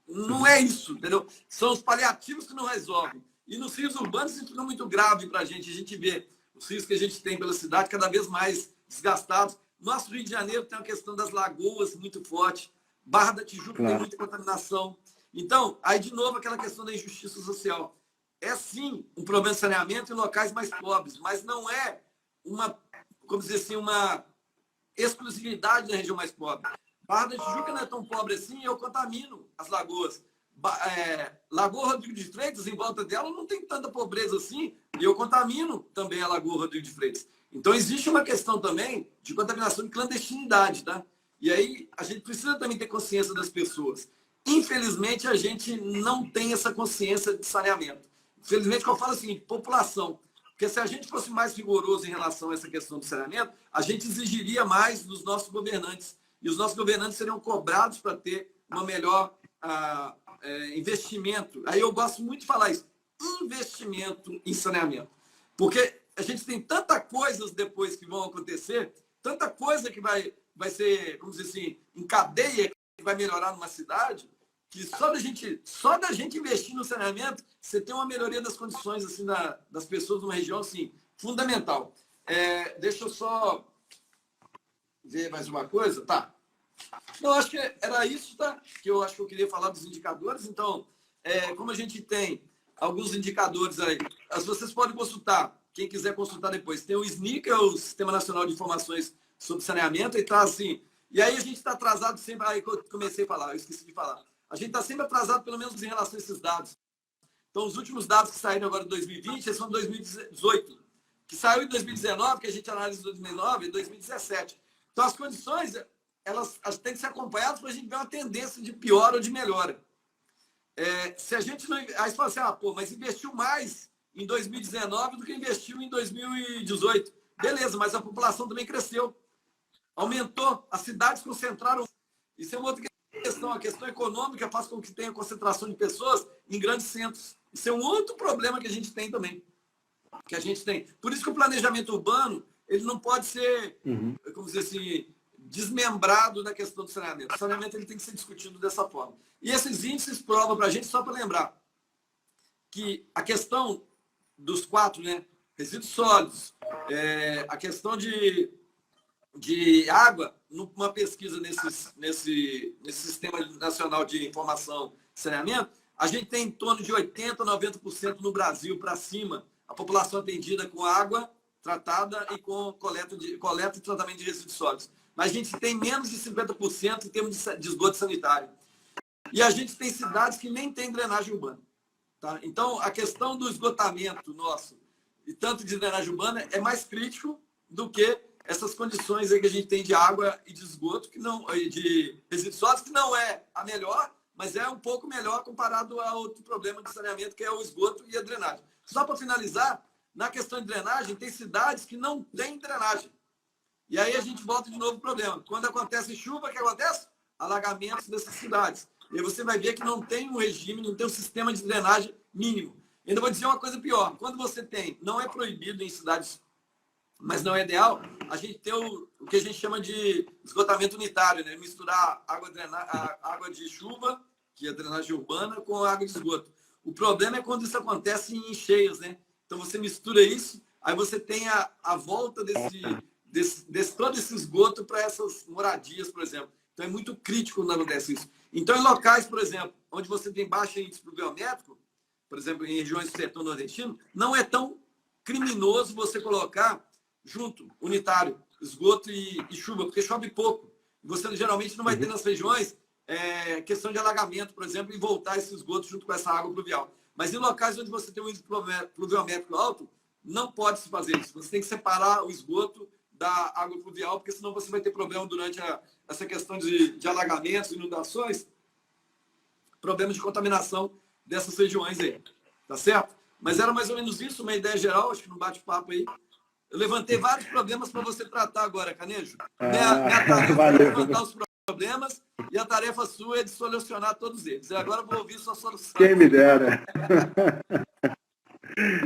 Não é isso, entendeu? São os paliativos que não resolvem. E nos rios urbanos isso fica muito grave para a gente. A gente vê os rios que a gente tem pela cidade cada vez mais desgastados. Nosso Rio de Janeiro tem uma questão das lagoas muito forte. Barra da Tijuca tem muita contaminação. Então, aí de novo aquela questão da injustiça social. É sim um problema de saneamento em locais mais pobres, mas não é como dizer assim, uma exclusividade da região mais pobre. Barra da Tijuca não é tão pobre assim e eu contamino as lagoas. Lagoa Rodrigo de Freitas, em volta dela, não tem tanta pobreza assim e eu contamino também a Lagoa Rodrigo de Freitas. Então, existe uma questão também de contaminação de clandestinidade, tá? E aí, a gente precisa também ter consciência das pessoas. Infelizmente, a gente não tem essa consciência de saneamento. Infelizmente, que eu falo assim, população. Porque se a gente fosse mais rigoroso em relação a essa questão do saneamento, a gente exigiria mais dos nossos governantes. E os nossos governantes seriam cobrados para ter uma melhor investimento. Aí eu gosto muito de falar isso. Investimento em saneamento. Porque a gente tem tanta coisas depois que vão acontecer, tanta coisa que vai ser, vamos dizer assim, em cadeia, que vai melhorar numa cidade, que só da gente investir no saneamento, você tem uma melhoria das condições assim, das pessoas numa região assim, fundamental. Deixa eu só ver mais uma coisa. Tá. Eu acho que era isso, tá? Que eu acho que eu queria falar dos indicadores. Então, como a gente tem alguns indicadores aí, vocês podem consultar. Quem quiser consultar depois, tem o SNI, que é o Sistema Nacional de Informações sobre Saneamento, e está assim. E aí a gente está atrasado sempre. Aí que eu comecei a falar, eu esqueci de falar. A gente está sempre atrasado, pelo menos em relação a esses dados. Então, os últimos dados que saíram agora em 2020, eles são de 2018. Que saiu em 2019, que a gente analisa em 2009 e 2017. Então, as condições, elas têm que ser acompanhadas para a gente ver uma tendência de pior ou de melhora. Se a gente não... Aí você fala assim, mas investiu mais em 2019 do que investiu em 2018. Beleza, mas a população também cresceu. Aumentou, as cidades concentraram. Isso é uma outra questão. A questão econômica faz com que tenha concentração de pessoas em grandes centros. Isso é um outro problema que a gente tem também. Por isso que o planejamento urbano ele não pode ser, como dizer assim, desmembrado da questão do saneamento. O saneamento ele tem que ser discutido dessa forma. E esses índices provam para a gente, só para lembrar, que a questão dos 4, né? Resíduos sólidos, a questão de água, numa pesquisa nesse Sistema Nacional de Informação e Saneamento, a gente tem em torno de 80%, 90% no Brasil para cima, a população atendida com água tratada e com coleta e tratamento de resíduos sólidos. Mas a gente tem menos de 50% em termos de esgoto sanitário. E a gente tem cidades que nem tem drenagem urbana. Tá? Então, a questão do esgotamento nosso e tanto de drenagem urbana é mais crítico do que essas condições aí que a gente tem de água e de esgoto, de resíduos sólidos, que não é a melhor, mas é um pouco melhor comparado a outro problema de saneamento, que é o esgoto e a drenagem. Só para finalizar, na questão de drenagem, tem cidades que não têm drenagem. E aí a gente volta de novo ao problema. Quando acontece chuva, o que acontece? Alagamentos dessas cidades. E aí você vai ver que não tem um regime, não tem um sistema de drenagem mínimo. Ainda vou dizer uma coisa pior. Quando você tem, não é proibido em cidades mas não é ideal, a gente ter o que a gente chama de esgotamento unitário, né? Misturar água de chuva, que é a drenagem urbana, com água de esgoto. O problema é quando isso acontece em cheias, né? Então você mistura isso, aí você tem a volta todo esse esgoto para essas moradias, por exemplo. Então é muito crítico quando acontece isso. Então, em locais, por exemplo, onde você tem baixo índice pluviométrico, por exemplo, em regiões do sertão nordestino, não é tão criminoso você colocar junto, unitário, esgoto e chuva, porque chove pouco. Você geralmente não vai ter nas regiões questão de alagamento, por exemplo, e voltar esse esgoto junto com essa água pluvial. Mas em locais onde você tem um índice pluviométrico alto, não pode se fazer isso. Você tem que separar o esgoto da água pluvial, porque senão você vai ter problema durante essa questão de alagamentos, inundações, problemas de contaminação dessas regiões aí. Tá certo? Mas era mais ou menos isso, uma ideia geral, acho que no bate-papo aí. Eu levantei vários problemas para você tratar agora, Canejo. Minha tarefa é levantar os problemas e a tarefa sua é de solucionar todos eles. E agora eu vou ouvir sua solução. Quem me dera.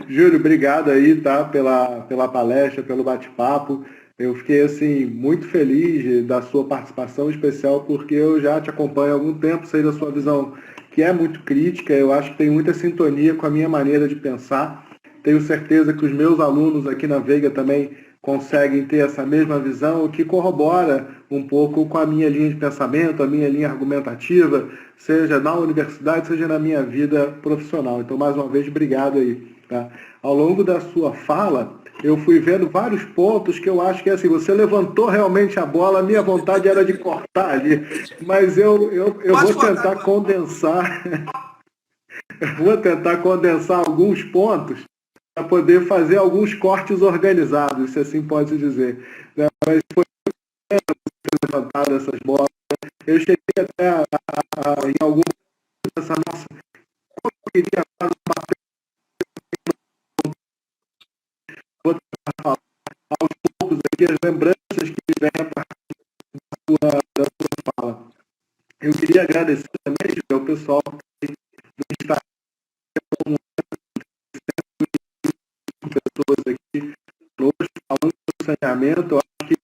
Júlio, obrigado aí, tá, pela palestra, pelo bate-papo. Eu fiquei, assim, muito feliz da sua participação especial, porque eu já te acompanho há algum tempo, sei da sua visão, que é muito crítica. Eu acho que tem muita sintonia com a minha maneira de pensar. Tenho certeza que os meus alunos aqui na Veiga também conseguem ter essa mesma visão, o que corrobora um pouco com a minha linha de pensamento, a minha linha argumentativa, seja na universidade, seja na minha vida profissional. Então, mais uma vez, obrigado aí. Tá? Ao longo da sua fala, eu fui vendo vários pontos que eu acho que, assim, você levantou realmente a bola, a minha vontade era de cortar ali, mas eu vou tentar condensar, vou tentar condensar alguns pontos para poder fazer alguns cortes organizados, se assim pode dizer. Mas foi levantado essas bolas. Eu cheguei até em algum essa nossa. Eu queria falar vou tentar falar aos poucos aqui as lembranças que vêm a partir da sua fala. Eu queria agradecer também ao pessoal que está pessoas aqui hoje falando do saneamento. Eu acho que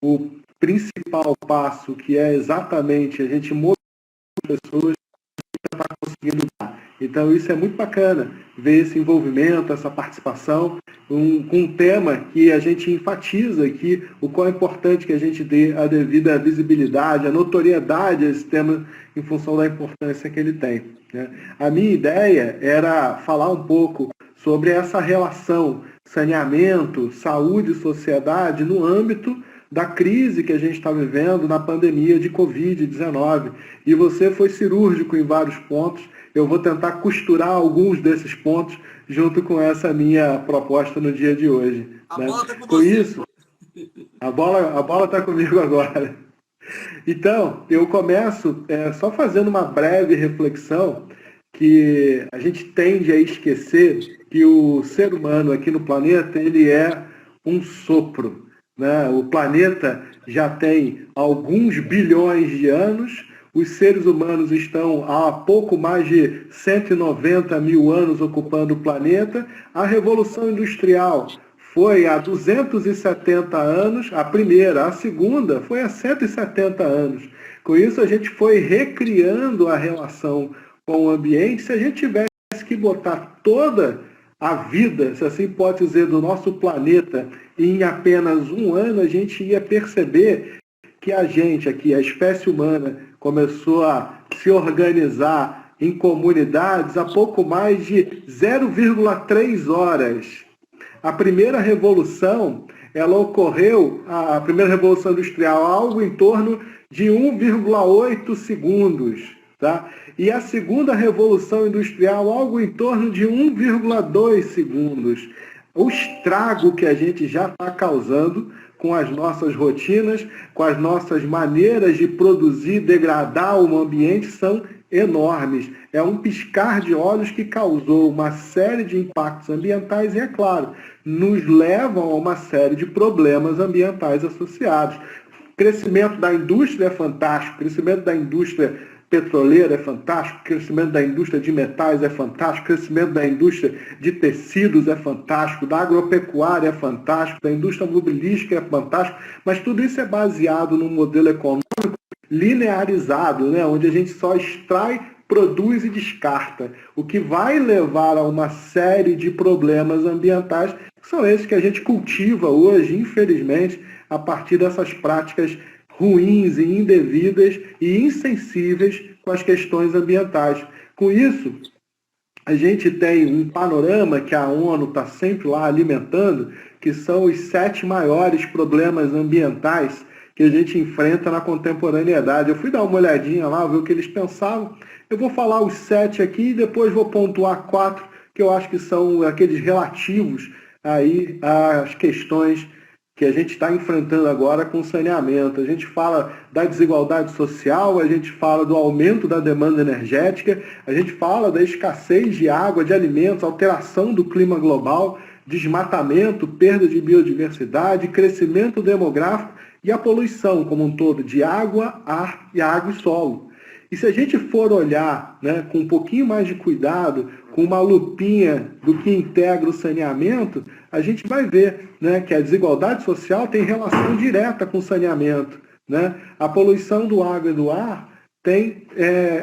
o principal passo, que é exatamente a gente motivar as pessoas, está conseguindo dar. Então isso é muito bacana, ver esse envolvimento, essa participação, com um tema que a gente enfatiza aqui, o quão é importante que a gente dê a devida visibilidade, a notoriedade a esse tema em função da importância que ele tem. Né? A minha ideia era falar um pouco sobre essa relação saneamento, saúde e sociedade no âmbito da crise que a gente está vivendo na pandemia de Covid-19. E você foi cirúrgico em vários pontos. Eu vou tentar costurar alguns desses pontos junto com essa minha proposta no dia de hoje. A né? bola está com Com você. isso, a bola está comigo agora. Então, eu começo só fazendo uma breve reflexão que a gente tende a esquecer que o ser humano aqui no planeta, ele é um sopro. Né? O planeta já tem alguns bilhões de anos, os seres humanos estão há pouco mais de 190 mil anos ocupando o planeta. A Revolução Industrial foi há 270 anos, a primeira, a segunda foi há 170 anos. Com isso, a gente foi recriando a relação com o ambiente. Se a gente tivesse que botar toda a vida, se assim pode dizer, do nosso planeta em apenas um ano, a gente ia perceber que a gente aqui, a espécie humana, começou a se organizar em comunidades há pouco mais de 0,3 horas. A primeira revolução, ela ocorreu, a primeira revolução industrial, algo em torno de 1,8 segundos. Tá? E a segunda revolução industrial, algo em torno de 1,2 segundos. O estrago que a gente já está causando com as nossas rotinas, com as nossas maneiras de produzir, degradar o ambiente, são enormes. É um piscar de olhos que causou uma série de impactos ambientais e, é claro, nos levam a uma série de problemas ambientais associados. O crescimento da indústria é fantástico, o crescimento da indústria petroleira é fantástico, o crescimento da indústria de metais é fantástico, o crescimento da indústria de tecidos é fantástico, da agropecuária é fantástico, da indústria automobilística é fantástico, mas tudo isso é baseado num modelo econômico linearizado, né, onde a gente só extrai, produz e descarta, o que vai levar a uma série de problemas ambientais, que são esses que a gente cultiva hoje, infelizmente, a partir dessas práticas ruins e indevidas e insensíveis com as questões ambientais. Com isso, a gente tem um panorama que a ONU está sempre lá alimentando, que são os 7 maiores problemas ambientais que a gente enfrenta na contemporaneidade. Eu fui dar uma olhadinha lá, ver o que eles pensavam. Eu vou falar os 7 aqui e depois vou pontuar 4, que eu acho que são aqueles relativos aí às questões que a gente está enfrentando agora com saneamento. A gente fala da desigualdade social, a gente fala do aumento da demanda energética, a gente fala da escassez de água, de alimentos, alteração do clima global, desmatamento, perda de biodiversidade, crescimento demográfico e a poluição como um todo de água, ar e água e solo. E se a gente for olhar, né, com um pouquinho mais de cuidado, com uma lupinha do que integra o saneamento, a gente vai ver, né, que a desigualdade social tem relação direta com o saneamento. Né? A poluição do água e do ar tem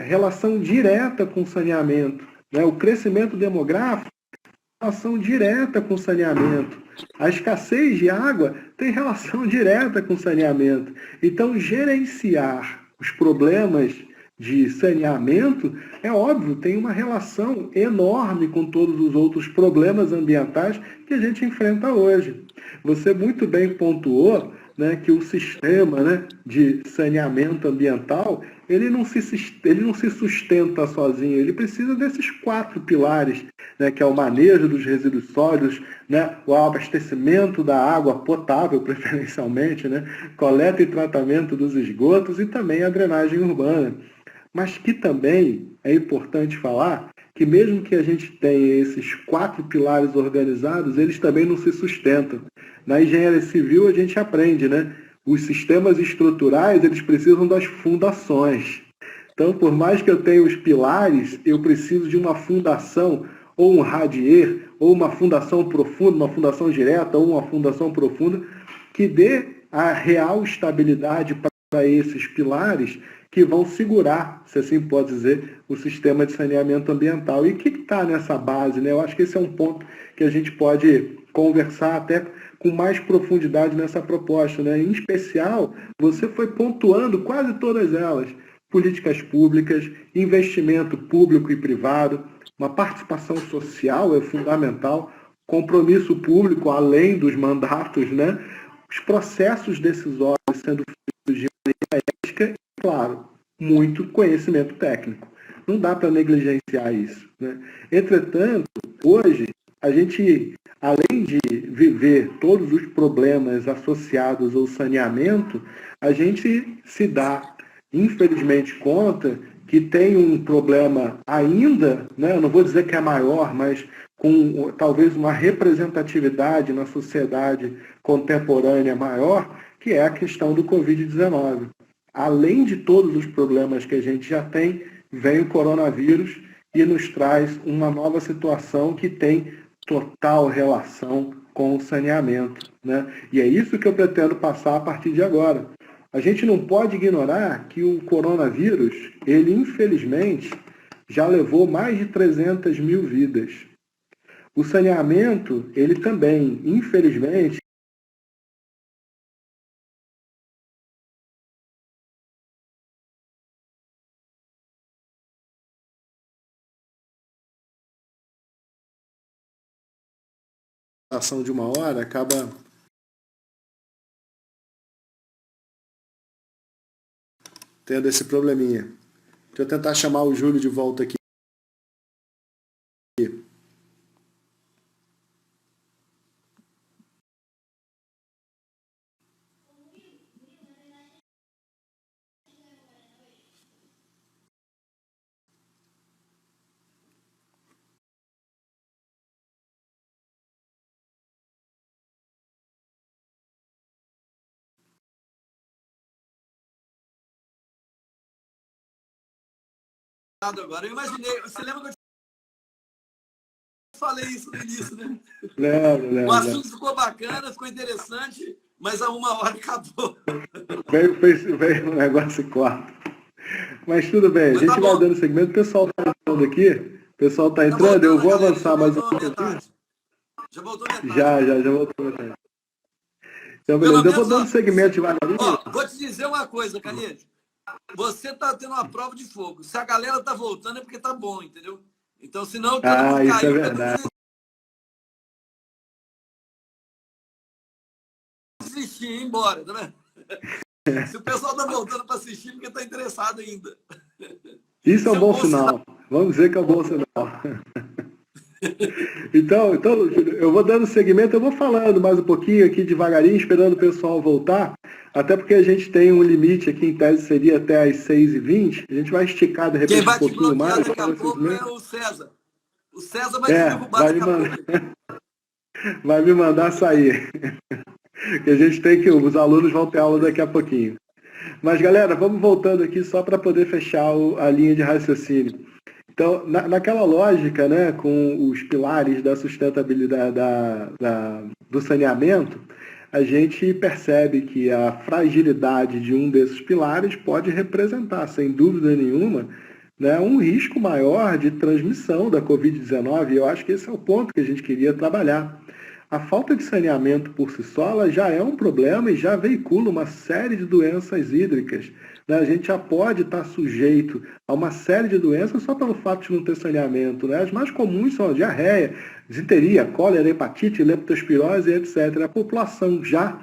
relação direta com o saneamento. Né? O crescimento demográfico tem relação direta com o saneamento. A escassez de água tem relação direta com o saneamento. Então, gerenciar os problemas de saneamento, é óbvio, tem uma relação enorme com todos os outros problemas ambientais que a gente enfrenta hoje. Você muito bem pontuou, né, que o sistema, né, de saneamento ambiental, ele não se sustenta sozinho, ele precisa desses 4 pilares, né, que é o manejo dos resíduos sólidos, né, o abastecimento da água potável, preferencialmente, né, coleta e tratamento dos esgotos e também a drenagem urbana. Mas que também é importante falar que mesmo que a gente tenha esses 4 pilares organizados, eles também não se sustentam. Na engenharia civil a gente aprende, né? Os sistemas estruturais, eles precisam das fundações. Então, por mais que eu tenha os pilares, eu preciso de uma fundação, ou um radier, ou uma fundação profunda, uma fundação direta, ou uma fundação profunda, que dê a real estabilidade para esses pilares que vão segurar, se assim pode dizer, o sistema de saneamento ambiental. E o que está nessa base? Né? Eu acho que esse é um ponto que a gente pode conversar até com mais profundidade nessa proposta. Né? Em especial, você foi pontuando quase todas elas. Políticas públicas, investimento público e privado, uma participação social é fundamental, compromisso público além dos mandatos, né? Os processos decisórios sendo feitos de maneira ética e, claro, muito conhecimento técnico. Não dá para negligenciar isso. Né? Entretanto, hoje, a gente, além de viver todos os problemas associados ao saneamento, a gente se dá, infelizmente, conta que tem um problema ainda, né? Eu não vou dizer que é maior, mas com talvez uma representatividade na sociedade contemporânea maior, que é a questão do Covid-19. Além de todos os problemas que a gente já tem, vem o coronavírus e nos traz uma nova situação que tem total relação com o saneamento. Né? E é isso que eu pretendo passar a partir de agora. A gente não pode ignorar que o coronavírus, ele infelizmente já levou mais de 300 mil vidas. O saneamento, ele também, infelizmente, a ação de uma hora acaba tendo esse probleminha. Deixa eu tentar chamar o Júlio de volta aqui. arretado agora. Eu imaginei, você lembra que eu falei isso no início, né? Lembro. O assunto ficou bacana, ficou interessante, mas a 1 hora acabou. Veio um negócio e corta. Mas tudo bem, a Mas tá gente vai bom. dando segmento. O pessoal está entrando aqui. O pessoal está Tá entrando. Eu voltando a vou galera, já avançar mais um voltou pouquinho. metade. Já voltou metade. Já voltou. Então, Pelo beleza. Eu vou menos, dando ó, segmento devagarinho. vou te dizer uma coisa, Canete. Você tá tendo uma prova de fogo. Se a galera tá voltando é porque tá bom, entendeu? Então, senão todo mundo Isso é caiu para verdade. desistir e ir embora, tá vendo? Se o pessoal tá voltando para assistir, porque tá interessado ainda. Isso é um bom sinal. Vamos dizer que é um bom sinal. Então, eu vou dando segmento, eu vou falando mais um pouquinho aqui devagarinho, esperando o pessoal voltar, até porque a gente tem um limite aqui, em tese seria até às 6h20, a gente vai esticar de repente Quem vai um pouquinho te bloquear mais. daqui a pouco é o César. O César vai te derrubar vai daqui a pouco. vai me mandar sair. Que a gente tem que, os alunos vão ter aula daqui a pouquinho. Mas galera, vamos voltando aqui só para poder fechar a linha de raciocínio. Então, naquela lógica, né, com os pilares da sustentabilidade do saneamento, a gente percebe que a fragilidade de um desses pilares pode representar, sem dúvida nenhuma, né, um risco maior de transmissão da Covid-19. E eu acho que esse é o ponto que a gente queria trabalhar. A falta de saneamento por si só ela já é um problema e já veicula uma série de doenças hídricas. A gente já pode estar sujeito a uma série de doenças só pelo fato de não ter saneamento. As mais comuns são a diarreia, disenteria, cólera, hepatite, leptospirose, etc. A população já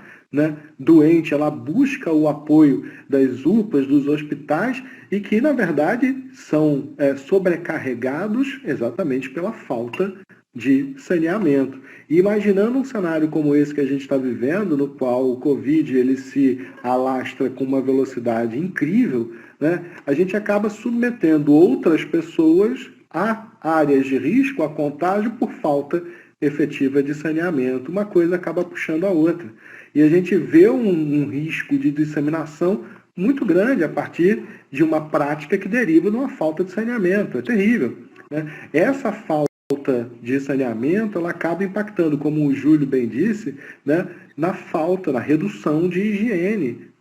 doente, ela busca o apoio das UPAs, dos hospitais, e que, na verdade, são sobrecarregados exatamente pela falta de saneamento. E imaginando um cenário como esse que a gente está vivendo, no qual o Covid ele se alastra com uma velocidade incrível, a gente acaba submetendo outras pessoas a áreas de risco, a contágio, por falta efetiva de saneamento. Uma coisa acaba puxando a outra. E a gente vê um risco de disseminação muito grande a partir de uma prática que deriva de uma falta de saneamento. É terrível. Essa falta de saneamento, ela acaba impactando, como o Júlio bem disse, na falta, na redução de higiene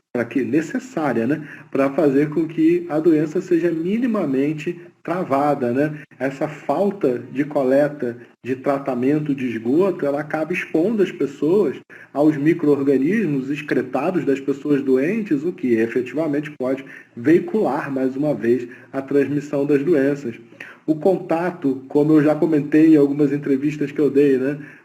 necessária, para fazer com que a doença seja minimamente travada. Essa falta de coleta, de tratamento de esgoto, ela acaba expondo as pessoas aos micro-organismos excretados das pessoas doentes, o que efetivamente pode veicular, mais uma vez, a transmissão das doenças. O contato, como eu já comentei em algumas entrevistas que eu dei,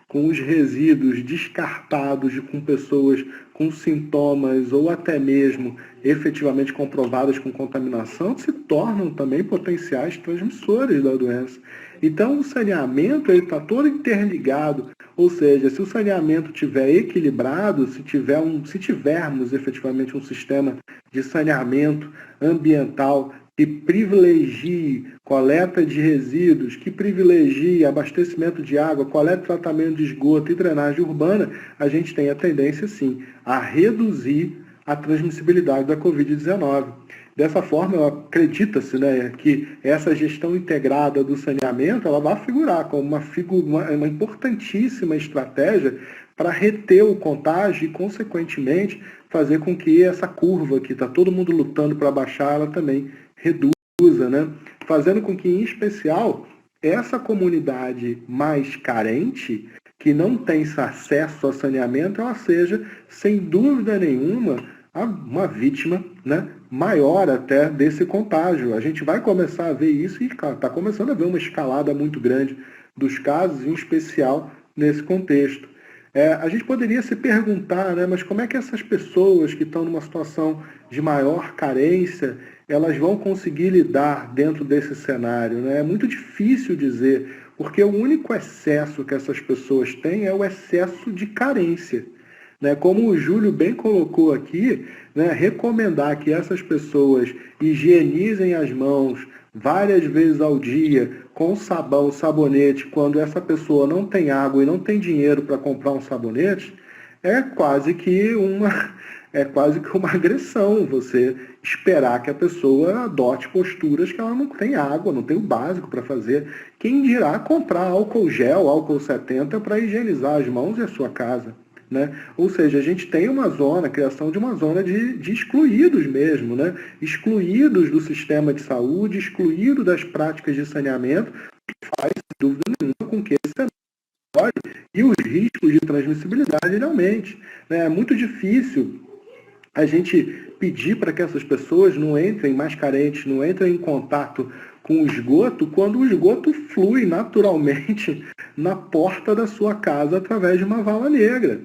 com os resíduos descartados com pessoas com sintomas ou até mesmo efetivamente comprovadas com contaminação, se tornam também potenciais transmissores da doença. Então, o saneamento está todo interligado, ou seja, se o saneamento estiver equilibrado, se tivermos efetivamente um sistema de saneamento ambiental que privilegie coleta de resíduos, que privilegie abastecimento de água, coleta e tratamento de esgoto e drenagem urbana, a gente tem a tendência, sim, a reduzir a transmissibilidade da Covid-19. Dessa forma, acredita-se que essa gestão integrada do saneamento ela vai figurar como uma importantíssima estratégia para reter o contágio e, consequentemente, fazer com que essa curva que está todo mundo lutando para baixar, ela também reduza, fazendo com que, em especial, essa comunidade mais carente, que não tem acesso ao saneamento, ela seja, sem dúvida nenhuma, uma vítima maior até desse contágio. A gente vai começar a ver isso e está começando a ver uma escalada muito grande dos casos, em especial nesse contexto. A gente poderia se perguntar, mas como é que essas pessoas que estão numa situação de maior carência, elas vão conseguir lidar dentro desse cenário? É muito difícil dizer, porque o único excesso que essas pessoas têm é o excesso de carência. Como o Júlio bem colocou aqui, recomendar que essas pessoas higienizem as mãos várias vezes ao dia com sabão, sabonete, quando essa pessoa não tem água e não tem dinheiro para comprar um sabonete, é quase que é quase que uma agressão você esperar que a pessoa adote posturas que ela não tem água, não tem o básico para fazer. Quem dirá comprar álcool gel, álcool 70 para higienizar as mãos e a sua casa? Né? Ou seja, a gente tem uma zona, a criação de uma zona de excluídos mesmo, né? Excluídos do sistema de saúde, excluídos das práticas de saneamento, que faz, sem dúvida nenhuma, com que esse cenário e os riscos de transmissibilidade ele aumente. Né? É muito difícil a gente pedir para que essas pessoas não entrem mais carentes, não entrem em contato com o esgoto, quando o esgoto flui naturalmente na porta da sua casa através de uma vala negra.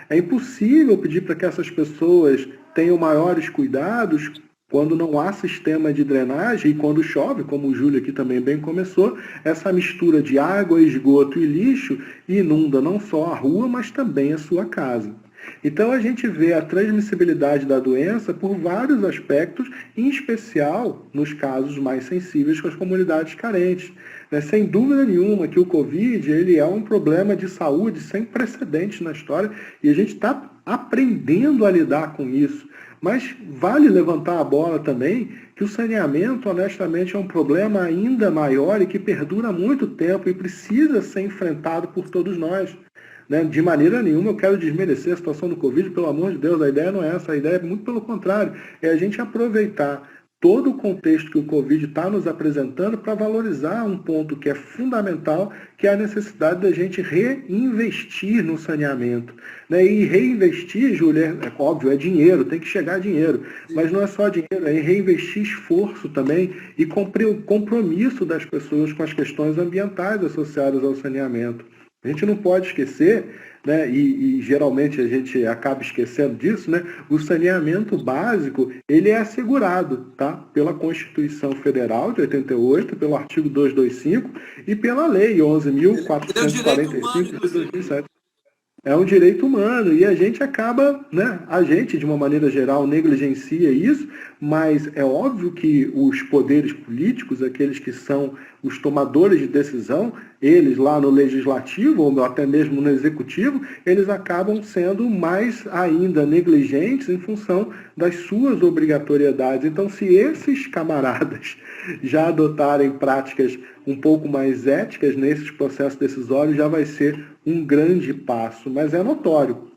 É impossível pedir para que essas pessoas tenham maiores cuidados quando não há sistema de drenagem e quando chove, como o Júlio aqui também bem começou, essa mistura de água, esgoto e lixo inunda não só a rua, mas também a sua casa. Então a gente vê a transmissibilidade da doença por vários aspectos, em especial nos casos mais sensíveis com as comunidades carentes. Sem dúvida nenhuma que o Covid ele é um problema de saúde sem precedentes na história e a gente está aprendendo a lidar com isso. Mas vale levantar a bola também que o saneamento, honestamente, é um problema ainda maior e que perdura há muito tempo e precisa ser enfrentado por todos nós. De maneira nenhuma eu quero desmerecer a situação do Covid, pelo amor de Deus, a ideia não é essa, a ideia é muito pelo contrário, é a gente aproveitar todo o contexto que o Covid está nos apresentando para valorizar um ponto que é fundamental, que é a necessidade da gente reinvestir no saneamento. E reinvestir, Júlia, é óbvio, é dinheiro, tem que chegar dinheiro, mas não é só dinheiro, é reinvestir esforço também e cumprir o compromisso das pessoas com as questões ambientais associadas ao saneamento. A gente não pode esquecer, e geralmente a gente acaba esquecendo disso, o saneamento básico ele é assegurado pela Constituição Federal de 88, pelo artigo 225 e pela Lei 11.445 de 2007. É um direito humano e a gente acaba, a gente de uma maneira geral negligencia isso, mas é óbvio que os poderes políticos, aqueles que são os tomadores de decisão, eles lá no legislativo ou até mesmo no executivo, eles acabam sendo mais ainda negligentes em função das suas obrigatoriedades. Então, se esses camaradas já adotarem práticas um pouco mais éticas nesses processos decisórios, já vai ser um grande passo. Mas é notório,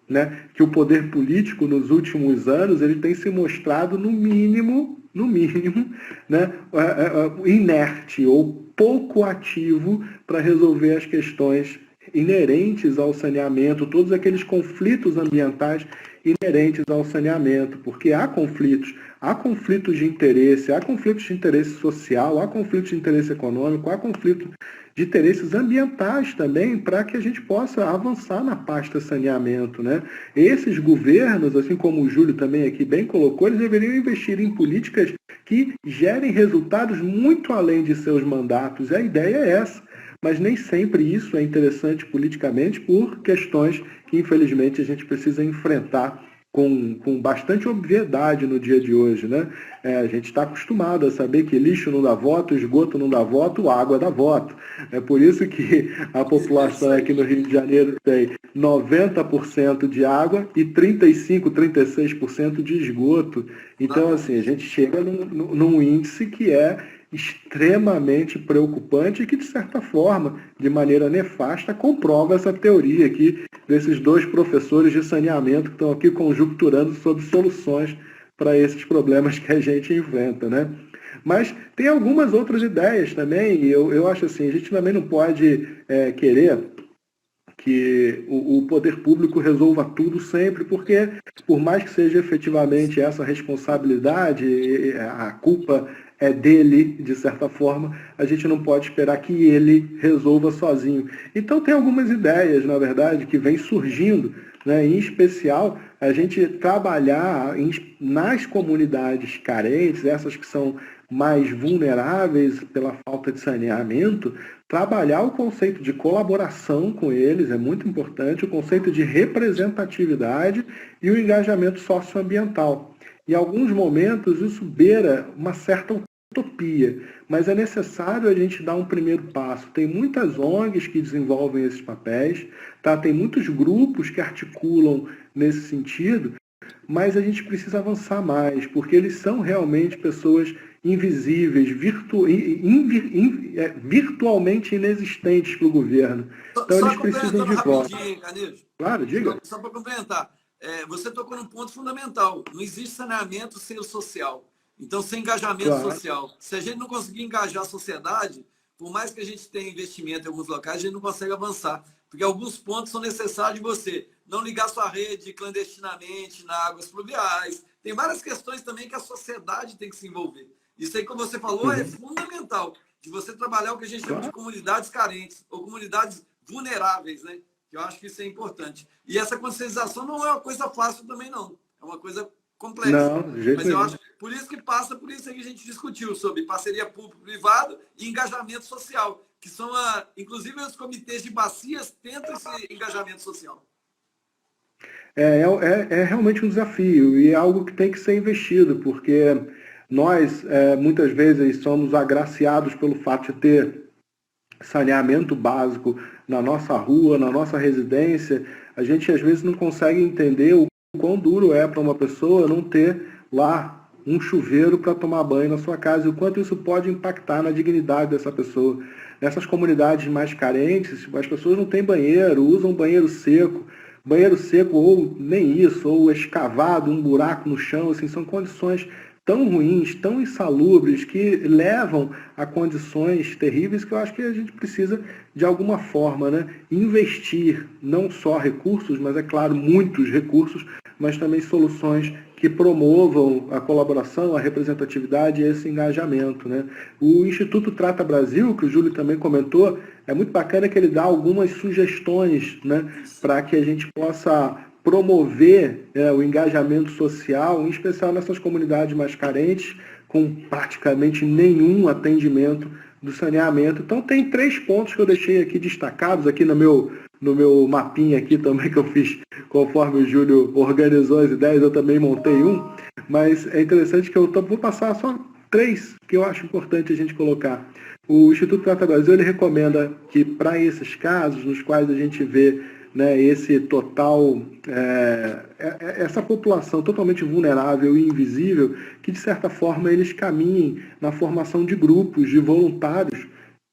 que o poder político nos últimos anos ele tem se mostrado no mínimo, inerte ou pouco ativo para resolver as questões inerentes ao saneamento, todos aqueles conflitos ambientais inerentes ao saneamento, porque há conflitos de interesse social, há conflitos de interesse econômico, há conflitos de interesses ambientais também, para que a gente possa avançar na pasta saneamento. Esses governos, assim como o Júlio também aqui bem colocou, eles deveriam investir em políticas que gerem resultados muito além de seus mandatos. A ideia é essa. Mas nem sempre isso é interessante politicamente por questões que, infelizmente, a gente precisa enfrentar com bastante obviedade no dia de hoje. A gente está acostumado a saber que lixo não dá voto, esgoto não dá voto, água dá voto. É por isso que a população aqui no Rio de Janeiro tem 90% de água e 35%, 36% de esgoto. Então, assim, a gente chega num índice que é extremamente preocupante e que, de certa forma, de maneira nefasta, comprova essa teoria aqui desses dois professores de saneamento que estão aqui conjecturando sobre soluções para esses problemas que a gente enfrenta, Mas tem algumas outras ideias também, e eu acho assim, a gente também não pode querer que o poder público resolva tudo sempre, porque por mais que seja efetivamente essa responsabilidade, a culpa é dele, de certa forma, a gente não pode esperar que ele resolva sozinho. Então tem algumas ideias, na verdade, que vêm surgindo, em especial a gente trabalhar nas comunidades carentes, essas que são mais vulneráveis pela falta de saneamento, trabalhar o conceito de colaboração com eles, é muito importante, o conceito de representatividade e o engajamento socioambiental. Em alguns momentos isso beira uma certa utopia, mas é necessário a gente dar um primeiro passo. Tem muitas ONGs que desenvolvem esses papéis, tem muitos grupos que articulam nesse sentido, mas a gente precisa avançar mais, porque eles são realmente pessoas invisíveis, virtualmente inexistentes para o governo. Então Só eles precisam complementando de voz. rapidinho, Carneiro. Claro, diga. Só para complementar. Você tocou num ponto fundamental. Não existe saneamento sem o social. Então, sem engajamento Claro. social. Se a gente não conseguir engajar a sociedade, por mais que a gente tenha investimento em alguns locais, a gente não consegue avançar. Porque alguns pontos são necessários de você não ligar sua rede clandestinamente nas águas pluviais. Tem várias questões também que a sociedade tem que se envolver. Isso aí, como você falou, é fundamental. De você trabalhar o que a gente chama de comunidades carentes ou comunidades vulneráveis, né? Eu acho que isso é importante. E essa conscientização não é uma coisa fácil também, não. É uma coisa complexa. Não, de jeito Mas eu nenhum. acho que por isso que passa, por isso que a gente discutiu sobre parceria público-privado e engajamento social, que são, inclusive, os comitês de bacias tentam esse engajamento social. É realmente um desafio e é algo que tem que ser investido, porque nós, muitas vezes, somos agraciados pelo fato de ter saneamento básico na nossa rua, na nossa residência. A gente, às vezes, não consegue entender o quão duro é para uma pessoa não ter lá um chuveiro para tomar banho na sua casa e o quanto isso pode impactar na dignidade dessa pessoa. Nessas comunidades mais carentes, as pessoas não têm banheiro, usam banheiro seco ou nem isso, ou escavado, um buraco no chão, assim, são condições tão ruins, tão insalubres, que levam a condições terríveis que eu acho que a gente precisa, de alguma forma, né, investir não só recursos, mas, é claro, muitos recursos, mas também soluções que promovam a colaboração, a representatividade e esse engajamento, né? O Instituto Trata Brasil, que o Júlio também comentou, é muito bacana que ele dá algumas sugestões, né, para que a gente possa promover o engajamento social, em especial nessas comunidades mais carentes, com praticamente nenhum atendimento do saneamento. Então tem 3 pontos que eu deixei aqui destacados, aqui no meu mapinha aqui também, que eu fiz conforme o Júlio organizou as ideias, eu também montei um, mas é interessante que eu vou passar só 3 que eu acho importante a gente colocar. O Instituto Trata Brasil, ele recomenda que para esses casos, nos quais a gente vê, né, esse total, essa população totalmente vulnerável e invisível, que de certa forma eles caminhem na formação de grupos de voluntários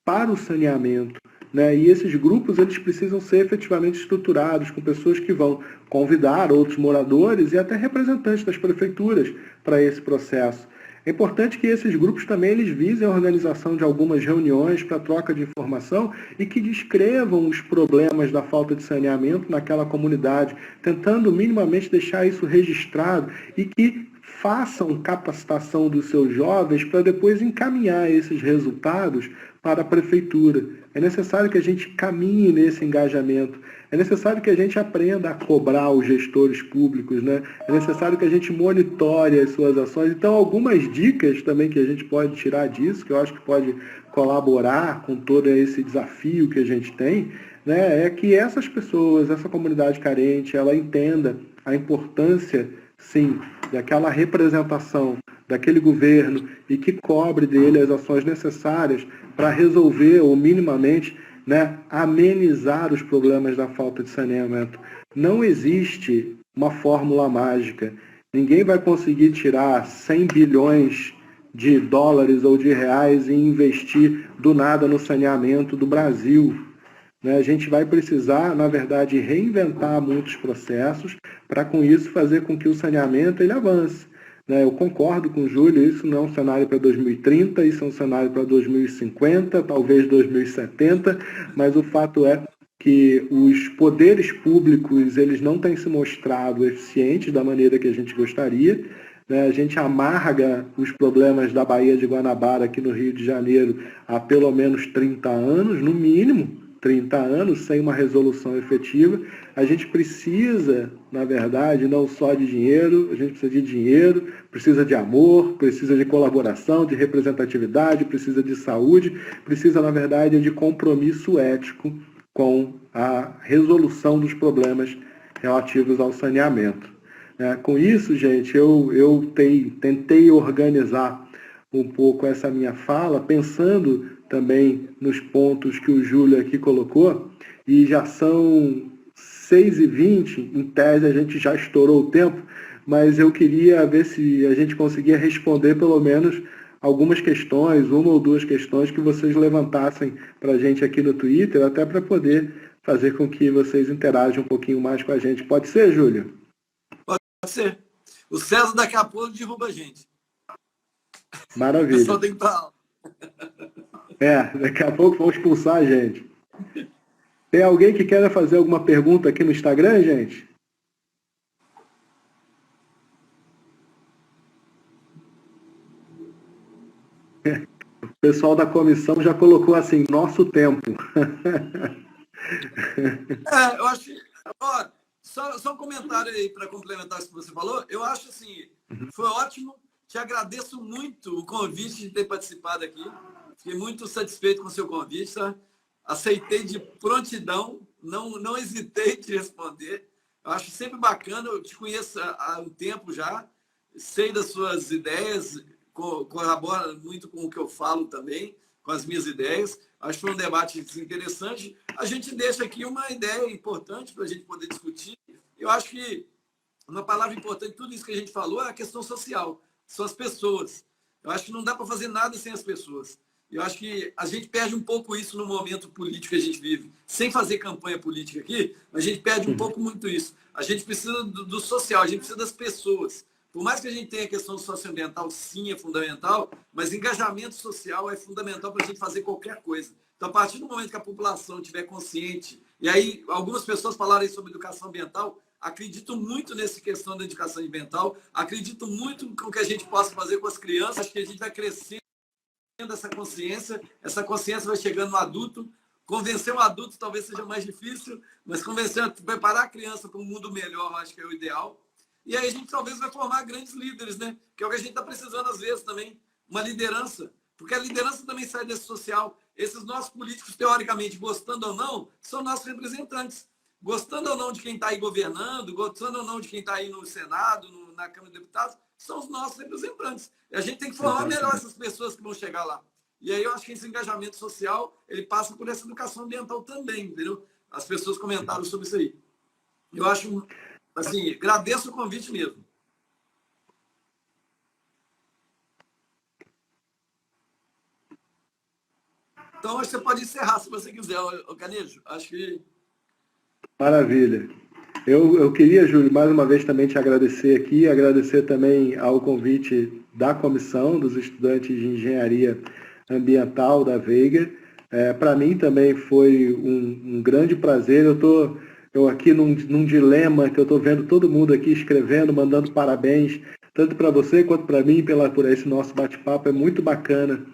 para o saneamento, né? E esses grupos eles precisam ser efetivamente estruturados com pessoas que vão convidar outros moradores e até representantes das prefeituras para esse processo. É importante que esses grupos também eles visem a organização de algumas reuniões para troca de informação e que descrevam os problemas da falta de saneamento naquela comunidade, tentando minimamente deixar isso registrado e que façam capacitação dos seus jovens para depois encaminhar esses resultados para a prefeitura. É necessário que a gente caminhe nesse engajamento. É necessário que a gente aprenda a cobrar os gestores públicos, né? É necessário que a gente monitore as suas ações. Então, algumas dicas também que a gente pode tirar disso, que eu acho que pode colaborar com todo esse desafio que a gente tem, né? É que essas pessoas, essa comunidade carente, ela entenda a importância, sim, daquela representação daquele governo e que cobre dele as ações necessárias para resolver, ou minimamente, né, amenizar os problemas da falta de saneamento. Não existe uma fórmula mágica. Ninguém vai conseguir tirar 100 bilhões de dólares ou de reais e investir do nada no saneamento do Brasil. A gente vai precisar, na verdade, reinventar muitos processos para, com isso, fazer com que o saneamento ele avance. Eu concordo com o Júlio, isso não é um cenário para 2030, isso é um cenário para 2050, talvez 2070, mas o fato é que os poderes públicos eles não têm se mostrado eficientes da maneira que a gente gostaria. A gente amarga os problemas da Baía de Guanabara aqui no Rio de Janeiro há pelo menos 30 anos, no mínimo 30 anos, sem uma resolução efetiva. A gente precisa, na verdade, não só de dinheiro, a gente precisa de dinheiro, precisa de amor, precisa de colaboração, de representatividade, precisa de saúde, precisa, na verdade, de compromisso ético com a resolução dos problemas relativos ao saneamento. Com isso, gente, eu tentei organizar um pouco essa minha fala, pensando também nos pontos que o Júlio aqui colocou, e já são 6h20, em tese a gente já estourou o tempo, mas eu queria ver se a gente conseguia responder pelo menos algumas questões, uma ou duas questões que vocês levantassem para a gente aqui no Twitter, até para poder fazer com que vocês interajam um pouquinho mais com a gente. Pode ser, Júlio? Pode ser. O César daqui a pouco derruba a gente. Maravilha. O pessoal tem que estar. Daqui a pouco vão expulsar a gente. Tem alguém que queira fazer alguma pergunta aqui no Instagram, gente? O pessoal da comissão já colocou assim, nosso tempo. Eu acho que... Ó, só um comentário aí para complementar isso que você falou. Eu acho assim, foi ótimo. Te agradeço muito o convite de ter participado aqui. Fiquei muito satisfeito com o seu convite. Tá? Aceitei de prontidão, não hesitei em te responder. Eu acho sempre bacana, eu te conheço há um tempo já, sei das suas ideias, colabora muito com o que eu falo também, com as minhas ideias. Acho que foi um debate interessante. A gente deixa aqui uma ideia importante para a gente poder discutir. Eu acho que uma palavra importante de tudo isso que a gente falou é a questão social. São as pessoas. Eu acho que não dá para fazer nada sem as pessoas. Eu acho que a gente perde um pouco isso no momento político que a gente vive. Sem fazer campanha política aqui, a gente perde um pouco muito isso. A gente precisa do social, a gente precisa das pessoas. Por mais que a gente tenha a questão socioambiental, sim, é fundamental, mas engajamento social é fundamental para a gente fazer qualquer coisa. Então, a partir do momento que a população estiver consciente, e aí algumas pessoas falaram sobre educação ambiental, acredito muito nessa questão da educação ambiental, acredito muito com o que a gente possa fazer com as crianças, acho que a gente vai crescendo essa consciência vai chegando no adulto. Convencer o adulto talvez seja mais difícil, mas preparar a criança para um mundo melhor, eu acho que é o ideal. E aí a gente talvez vai formar grandes líderes, né? Que é o que a gente está precisando às vezes também, uma liderança. Porque a liderança também sai desse social. Esses nossos políticos, teoricamente, gostando ou não, são nossos representantes. Gostando ou não de quem está aí governando, gostando ou não de quem está aí no Senado, na Câmara de Deputados, são os nossos representantes. E a gente tem que formar melhor essas pessoas que vão chegar lá. E aí eu acho que esse engajamento social, ele passa por essa educação ambiental também, entendeu? As pessoas comentaram sobre isso aí. Eu acho, assim, agradeço o convite mesmo. Então, acho que você pode encerrar se você quiser, Canejo. Acho que... Maravilha. Eu queria, Júlio, mais uma vez também te agradecer aqui, agradecer também ao convite da comissão dos estudantes de engenharia ambiental da Veiga. Para mim também foi um grande prazer. Eu aqui num dilema que eu estou vendo todo mundo aqui escrevendo, mandando parabéns, tanto para você quanto para mim, por esse nosso bate-papo. É muito bacana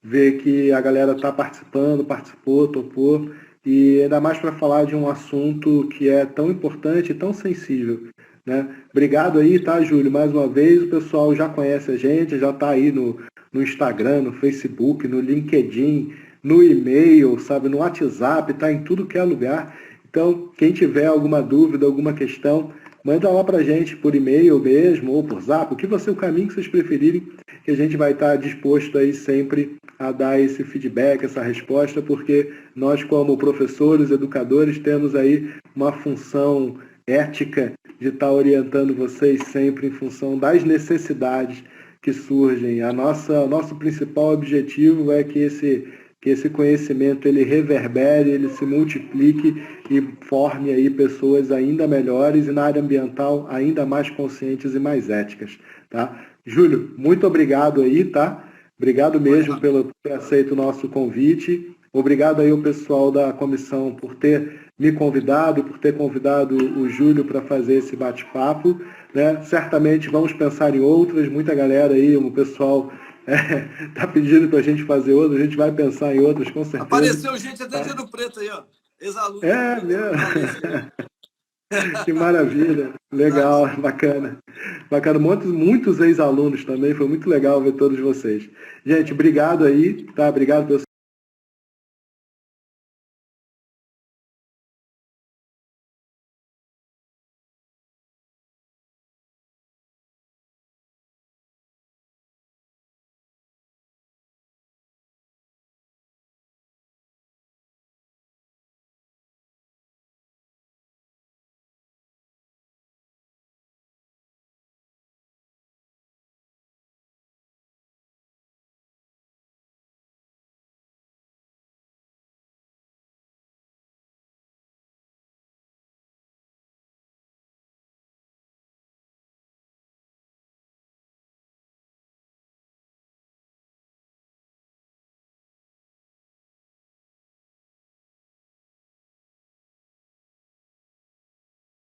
ver que a galera está participando, participou, topou. E ainda mais para falar de um assunto que é tão importante e tão sensível, né? Obrigado aí, tá, Júlio? Mais uma vez, o pessoal já conhece a gente, já está aí no Instagram, no Facebook, no LinkedIn, no e-mail, sabe, no WhatsApp, está em tudo que é lugar. Então, quem tiver alguma dúvida, alguma questão, manda lá para a gente por e-mail mesmo, ou por zap, o caminho que vocês preferirem, que a gente vai estar disposto aí sempre a dar esse feedback, essa resposta, porque nós, como professores, educadores, temos aí uma função ética de estar orientando vocês sempre em função das necessidades que surgem. O nosso principal objetivo é que esse conhecimento ele reverbere, ele se multiplique e forme aí pessoas ainda melhores e na área ambiental ainda mais conscientes e mais éticas, tá? Júlio, muito obrigado aí, tá? Obrigado mesmo pelo ter aceito o nosso convite. Obrigado aí ao pessoal da comissão por ter me convidado, por ter convidado o Júlio para fazer esse bate-papo, né? Certamente vamos pensar em outras, muita galera aí, o pessoal tá pedindo para a gente fazer outras, a gente vai pensar em outras, com certeza. Apareceu gente até de Ouro Preto aí, ó. Ex-aluno. Mesmo. Que maravilha. Legal, bacana. Bacana. Muitos ex-alunos também, foi muito legal ver todos vocês. Gente, obrigado aí, tá? Obrigado pelo